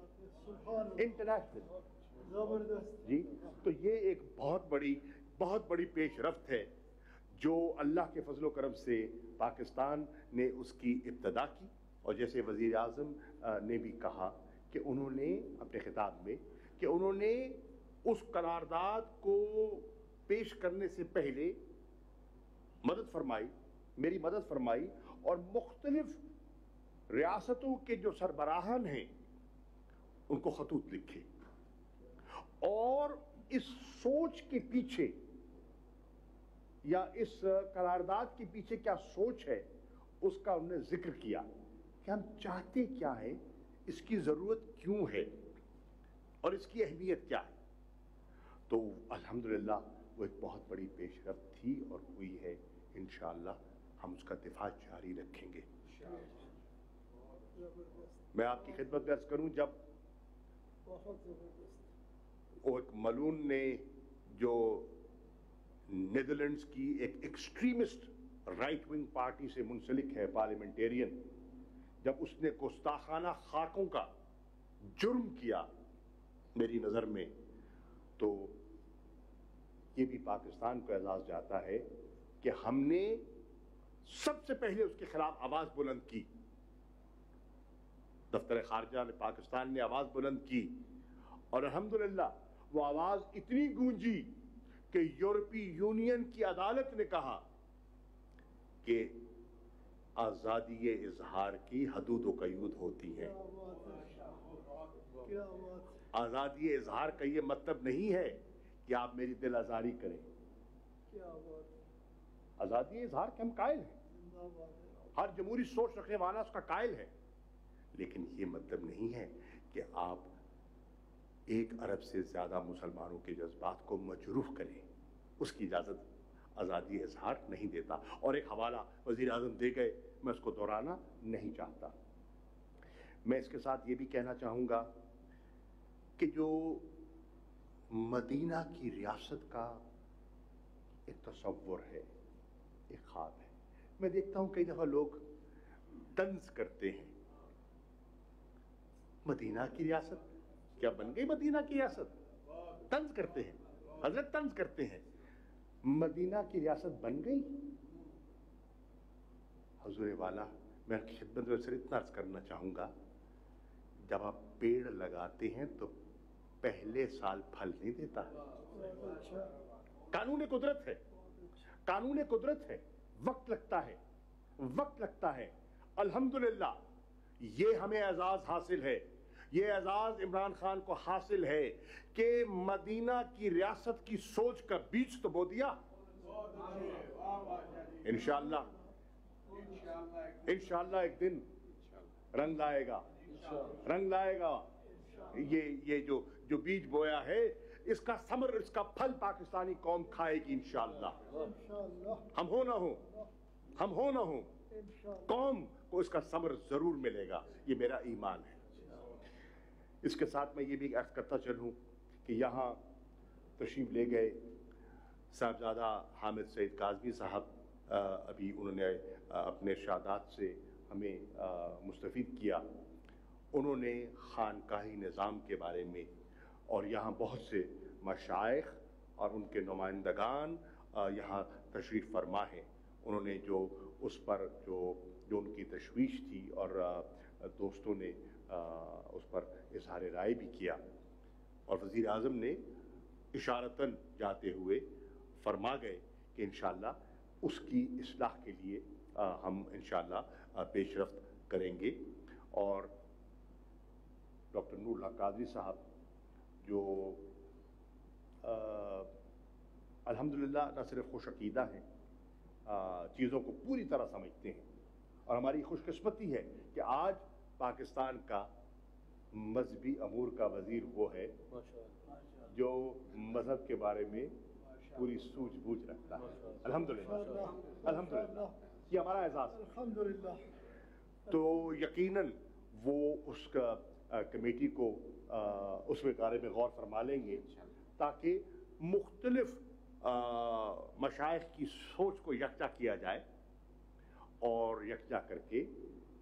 جی. تو یہ ایک بہت بڑی پیش رفت ہے جو اللہ کے فضل و کرم سے پاکستان نے اس کی ابتدا کی. اور جیسے وزیر اعظم نے بھی کہا کہ انہوں نے اپنے خطاب میں کہ انہوں نے اس قرارداد کو پیش کرنے سے پہلے میری مدد فرمائی اور مختلف ریاستوں کے جو سربراہان ہیں ان کو خطوط لکھے اور اس سوچ کے پیچھے یا اس قرارداد کے پیچھے کیا سوچ ہے اس کا انہوں نے ذکر کیا کہ ہم چاہتے کیا ہے, اس کی ضرورت کیوں ہے اور اس کی اہمیت کیا ہے. تو الحمدللہ وہ ایک بہت بڑی پیش رفت تھی اور ہوئی ہے. انشاءاللہ ہم اس کا دفاع جاری رکھیں گے. میں آپ کی خدمت میں عرض کروں, جب وہ ایک ملون نے جو نیدرلینڈز کی ایک ایکسٹریمسٹ رائٹ ونگ پارٹی سے منسلک ہے پارلیمنٹیرین, جب اس نے گستاخانہ خاکوں کا جرم کیا میری نظر میں, تو یہ بھی پاکستان کو اعزاز جاتا ہے کہ ہم نے سب سے پہلے اس کے خلاف آواز بلند کی. دفتر خارجہ نے پاکستان نے آواز بلند کی اور الحمدللہ وہ آواز اتنی گونجی کہ یورپی یونین کی عدالت نے کہا کہ آزادی اظہار کی حدود و قیود ہوتی ہیں. آزادی اظہار کا یہ مطلب نہیں ہے کہ آپ میری دل آزاری کریں. آزادی اظہار کے ہم قائل ہیں, ہر جمہوری سوچ رکھنے والا اس کا قائل ہے, لیکن یہ مطلب نہیں ہے کہ آپ 1 ارب سے زیادہ مسلمانوں کے جذبات کو مجروح کریں. اس کی اجازت آزادی اظہار نہیں دیتا. اور ایک حوالہ وزیر اعظم دے گئے, میں اس کو دہرانا نہیں چاہتا. میں اس کے ساتھ یہ بھی کہنا چاہوں گا کہ جو مدینہ کی ریاست کا ایک تصور ہے, ایک خواب ہے, میں دیکھتا ہوں کئی دفعہ لوگ طنز کرتے ہیں. مدینہ کی ریاست کیا بن گئی؟ مدینہ کی ریاست طنز کرتے ہیں, حضرت طنز کرتے ہیں. مدینہ کی ریاست بن گئی. حضور والا, میں آپ کی خدمت میں صرف اتنا عرض کرنا چاہوں گا, جب آپ پیڑ لگاتے ہیں تو پہلے سال پھل نہیں دیتا. قانون قدرت ہے, قانون قدرت ہے, وقت لگتا ہے. الحمدللہ یہ ہمیں اعزاز حاصل ہے, یہ اعزاز عمران خان کو حاصل ہے کہ مدینہ کی ریاست کی سوچ کا بیج تو بو دیا. انشاءاللہ ایک دن رنگ لائے گا. یہ جو بیج بویا ہے اس کا ثمر, اس کا پھل پاکستانی قوم کھائے گی انشاءاللہ. ہم ہو نہ ہو قوم کو اس کا ثمر ضرور ملے گا, یہ میرا ایمان ہے. اس کے ساتھ میں یہ بھی عرض کرتا چلوں کہ یہاں تشریف لے گئے صاحبزادہ حامد سعید کاظمی صاحب, ابھی انہوں نے اپنے ارشادات سے ہمیں مستفید کیا. انہوں نے خانقاہی نظام کے بارے میں, اور یہاں بہت سے مشائخ اور ان کے نمائندگان یہاں تشریف فرما ہیں, انہوں نے جو اس پر جو ان کی تشویش تھی اور دوستوں نے اس پر اظہار رائے بھی کیا, اور وزیر اعظم نے اشارتاً جاتے ہوئے فرما گئے کہ انشاءاللہ اس کی اصلاح کے لیے ہم انشاءاللہ پیش رفت کریں گے. اور ڈاکٹر نور اللہ قادری صاحب جو الحمدللہ نہ صرف خوش عقیدہ ہیں, چیزوں کو پوری طرح سمجھتے ہیں, اور ہماری خوش قسمتی ہے کہ آج پاکستان کا مذہبی امور کا وزیر وہ ہے جو مذہب کے بارے میں پوری سوجھ بوجھ رکھتا ہے. الحمدللہ یہ ہمارا اعزاز. تو یقیناً وہ اس کا کمیٹی کو اس بارے میں غور فرما لیں گے تاکہ مختلف مشائخ کی سوچ کو یکجا کیا جائے, اور یکجا کر کے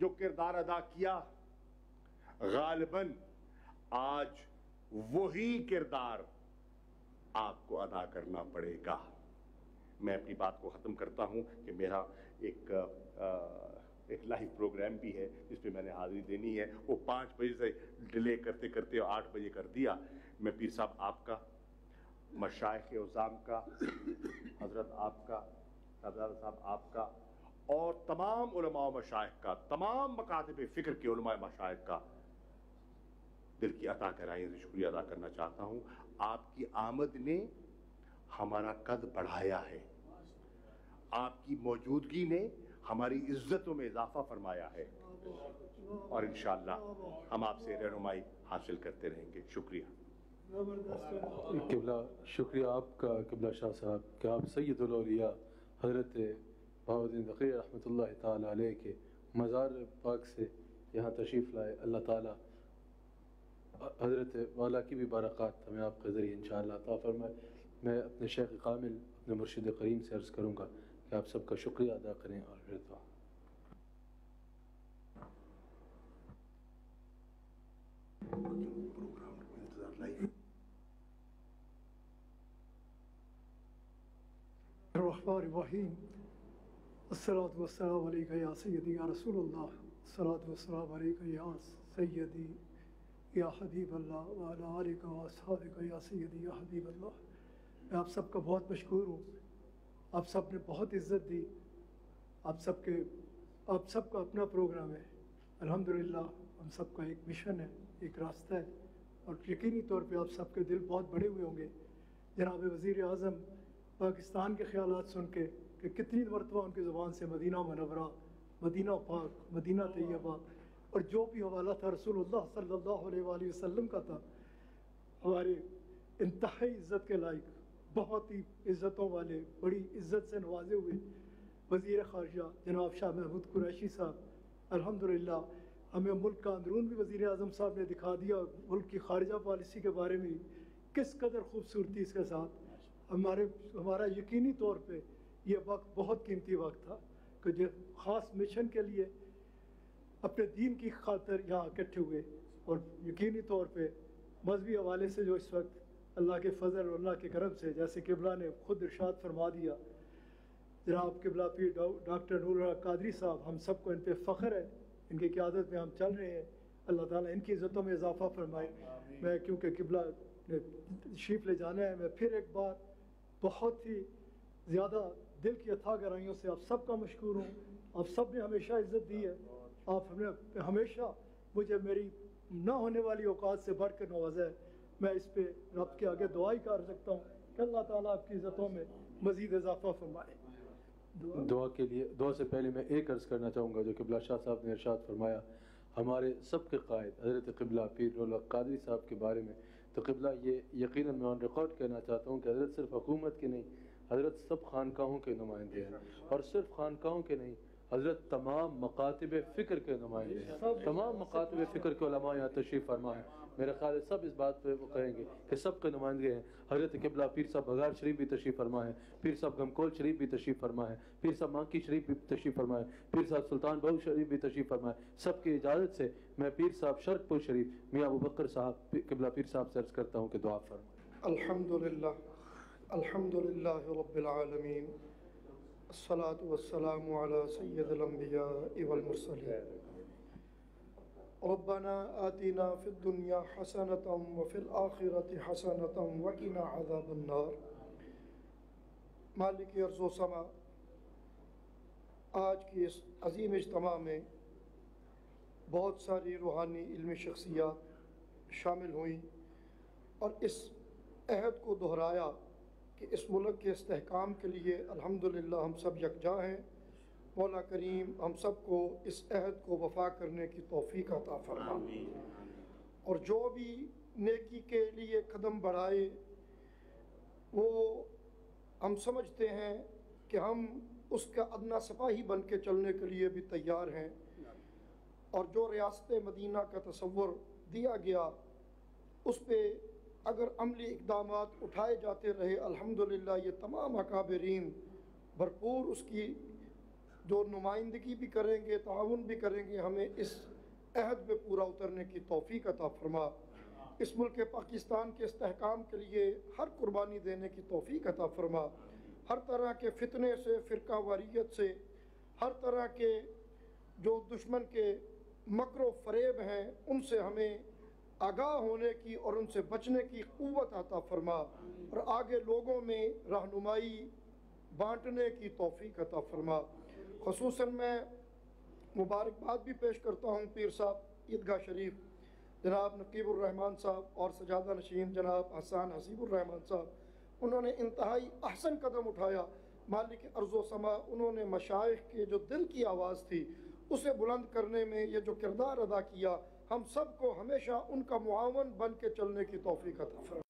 جو کردار ادا کیا، غالباً آج وہی کردار آپ کو ادا کرنا پڑے گا۔ میں اپنی بات کو ختم کرتا ہوں کہ میرا ایک لائیو پروگرام بھی ہے جس پہ میں نے حاضری دینی ہے، وہ 5 بجے سے ڈیلے کرتے کرتے 8 بجے کر دیا۔ میں پیر صاحب آپ کا، مشائخ عظام کا، حضرت آپ کا، صاحبزادہ صاحب آپ کا، اور تمام علماء و مشائخ کا، تمام مکاتب فکر کے علماء مشائخ کا دل کی عطا گہرائیوں سے شکریہ ادا کرنا چاہتا ہوں۔ آپ کی آمد نے ہمارا قد بڑھایا ہے، آپ کی موجودگی نے ہماری عزتوں میں اضافہ فرمایا ہے، اور انشاءاللہ ہم آپ سے رہنمائی حاصل کرتے رہیں گے۔ شکریہ۔ قبلہ شکریہ آپ کا قبلہ شاہ صاحب کہ آپ سید الاولیاء حضرت بہاؤالدین تقی رحمۃ اللہ تعالیٰ علیہ کے مزار پاک سے یہاں تشریف لائے۔ اللہ تعالیٰ حضرت والا کی بھی برکات ہمیں آپ کے ذریعے انشاءاللہ عطا فرمائے۔ میں اپنے شیخ کامل، اپنے مرشد کریم سے عرض کروں گا کہ آپ سب کا شکریہ ادا کریں اور پھر دعا۔ الرحمن الرحیم، الصلاۃ والسلام علیکہ یا سیدی یا رسول اللہ، الصلاۃ والسلام علیکہ یا سیدی یا حبیب اللہ وعلی آلکہ و اصحابکہ یا سیدی یا حبیب اللہ۔ میں آپ سب کا بہت مشکور ہوں، آپ سب نے بہت عزت دی، آپ سب کا اپنا پروگرام ہے، الحمدللہ ہم سب کا ایک مشن ہے، ایک راستہ ہے، اور یقینی طور پہ آپ سب کے دل بہت بڑے ہوئے ہوں گے۔ جناب وزیر اعظم پاکستان کے خیالات سن کے کہ کتنی مرتبہ ان کی زبان سے مدینہ منورہ، مدینہ پاک، مدینہ طیبہ، اور جو بھی حوالہ تھا رسول اللہ صلی اللہ علیہ وآلہ وسلم کا تھا، ہمارے انتہائی عزت کے لائق، بہت ہی عزتوں والے، بڑی عزت سے نوازے ہوئے وزیر خارجہ جناب شاہ محمود قریشی صاحب، الحمدللہ ہمیں ملک کا اندرون بھی وزیر اعظم صاحب نے دکھا دیا، ملک کی خارجہ پالیسی کے بارے میں کس قدر خوبصورتی اس کے ساتھ ہمارا یقینی طور پہ یہ وقت بہت قیمتی وقت تھا کہ جو خاص مشن کے لیے اپنے دین کی خاطر یہاں اکٹھے ہوئے، اور یقینی طور پہ مذہبی حوالے سے جو اس وقت اللہ کے فضل اور اللہ کے کرم سے، جیسے قبلہ نے خود ارشاد فرما دیا، جناب قبلہ پیر ڈاکٹر نور الحق قادری صاحب، ہم سب کو ان پہ فخر ہے، ان کی قیادت میں ہم چل رہے ہیں، اللہ تعالیٰ ان کی عزتوں میں اضافہ فرمائے۔ میں کیونکہ قبلہ نے تشریف لے جانا ہے، میں پھر ایک بار بہت ہی زیادہ دل کی عطا گہرائیوں سے آپ سب کا مشکور ہوں۔ آپ سب نے ہمیشہ عزت دی ہے، آپ نے ہمیشہ مجھے میری نہ ہونے والی اوقات سے بڑھ کر نوازا ہے۔ میں اس پہ رب کے آگے دعا ہی کر سکتا ہوں کہ اللہ تعالیٰ آپ کی عزتوں میں مزید اضافہ فرمائے۔ دعا سے پہلے میں ایک عرض کرنا چاہوں گا جو قبلہ شاہ صاحب نے ارشاد فرمایا ہمارے سب کے قائد حضرت قبلہ پیر الحق قادری صاحب کے بارے میں، تو قبلہ یہ یقیناً میں آن ریکارڈ کہنا چاہتا ہوں کہ حضرت صرف حکومت کے نہیں، حضرت سب خانقاہوں کے نمائندے ہیں، اور صرف خانقاہوں کے نہیں، حضرت تمام مکاتب فکر کے نمائندے ہیں، تمام مکاتب فکر کے علماء یہاں تشریف فرما ہیں۔ میرے خیال ہے سب اس بات پہ وہ کہیں گے کہ سب کے نمائندے ہیں۔ حضرت قبلہ پیر صاحب بغار شریف بھی تشریف فرما ہے، پیر صاحب گمکول شریف بھی تشریف فرما ہے، پیر صاحب مانکی شریف بھی تشریف فرما ہے، پیر صاحب سلطان بہو شریف بھی تشریف فرما ہے۔ سب کی اجازت سے میں پیر صاحب شرق پور شریف میاں ابو بکر صاحب قبلہ پیر صاحب سے عرض کرتا ہوں کہ دعا فرمائیں۔ الحمدللہ رب العالمین، الصلاة والسلام علی سید الانبیاء والمرسلین۔ ربنا آتنا فی الدنیا حسنۃ وفی الآخرۃ حسنۃ وقنا عذاب النار۔ مالک ارض و سما، آج کی اس عظیم اجتماع میں بہت ساری روحانی علمی شخصیات شامل ہوئیں اور اس عہد کو دہرایا کہ اس ملک کے استحکام کے لیے الحمدللہ ہم سب یکجا ہیں۔ مولا کریم ہم سب کو اس عہد کو وفا کرنے کی توفیق عطا فرمائے، اور جو بھی نیکی کے لیے قدم بڑھائے وہ ہم سمجھتے ہیں کہ ہم اس کا ادنا سپاہی بن کے چلنے کے لیے بھی تیار ہیں، اور جو ریاست مدینہ کا تصور دیا گیا اس پہ اگر عملی اقدامات اٹھائے جاتے رہے، الحمدللہ یہ تمام اکابرین بھرپور اس کی جو نمائندگی بھی کریں گے، تعاون بھی کریں گے، ہمیں اس عہد پہ پورا اترنے کی توفیق عطا فرما۔ اس ملک پاکستان کے استحکام کے لیے ہر قربانی دینے کی توفیق عطا فرما۔ ہر طرح کے فتنے سے، فرقہ واریت سے، ہر طرح کے جو دشمن کے مکر و فریب ہیں ان سے ہمیں آگاہ ہونے کی اور ان سے بچنے کی قوت عطا فرما، اور آگے لوگوں میں رہنمائی بانٹنے کی توفیق عطا فرما۔ خصوصاً میں مبارکباد بھی پیش کرتا ہوں پیر صاحب عیدگاہ شریف جناب نقیب الرحمان صاحب اور سجادہ نشین جناب حسان حسیب الرحمان صاحب، انہوں نے انتہائی احسن قدم اٹھایا۔ مالک ارض و سما، انہوں نے مشائخ کے جو دل کی آواز تھی اسے بلند کرنے میں یہ جو کردار ادا کیا، ہم سب کو ہمیشہ ان کا معاون بن کے چلنے کی توفیق عطا فرما۔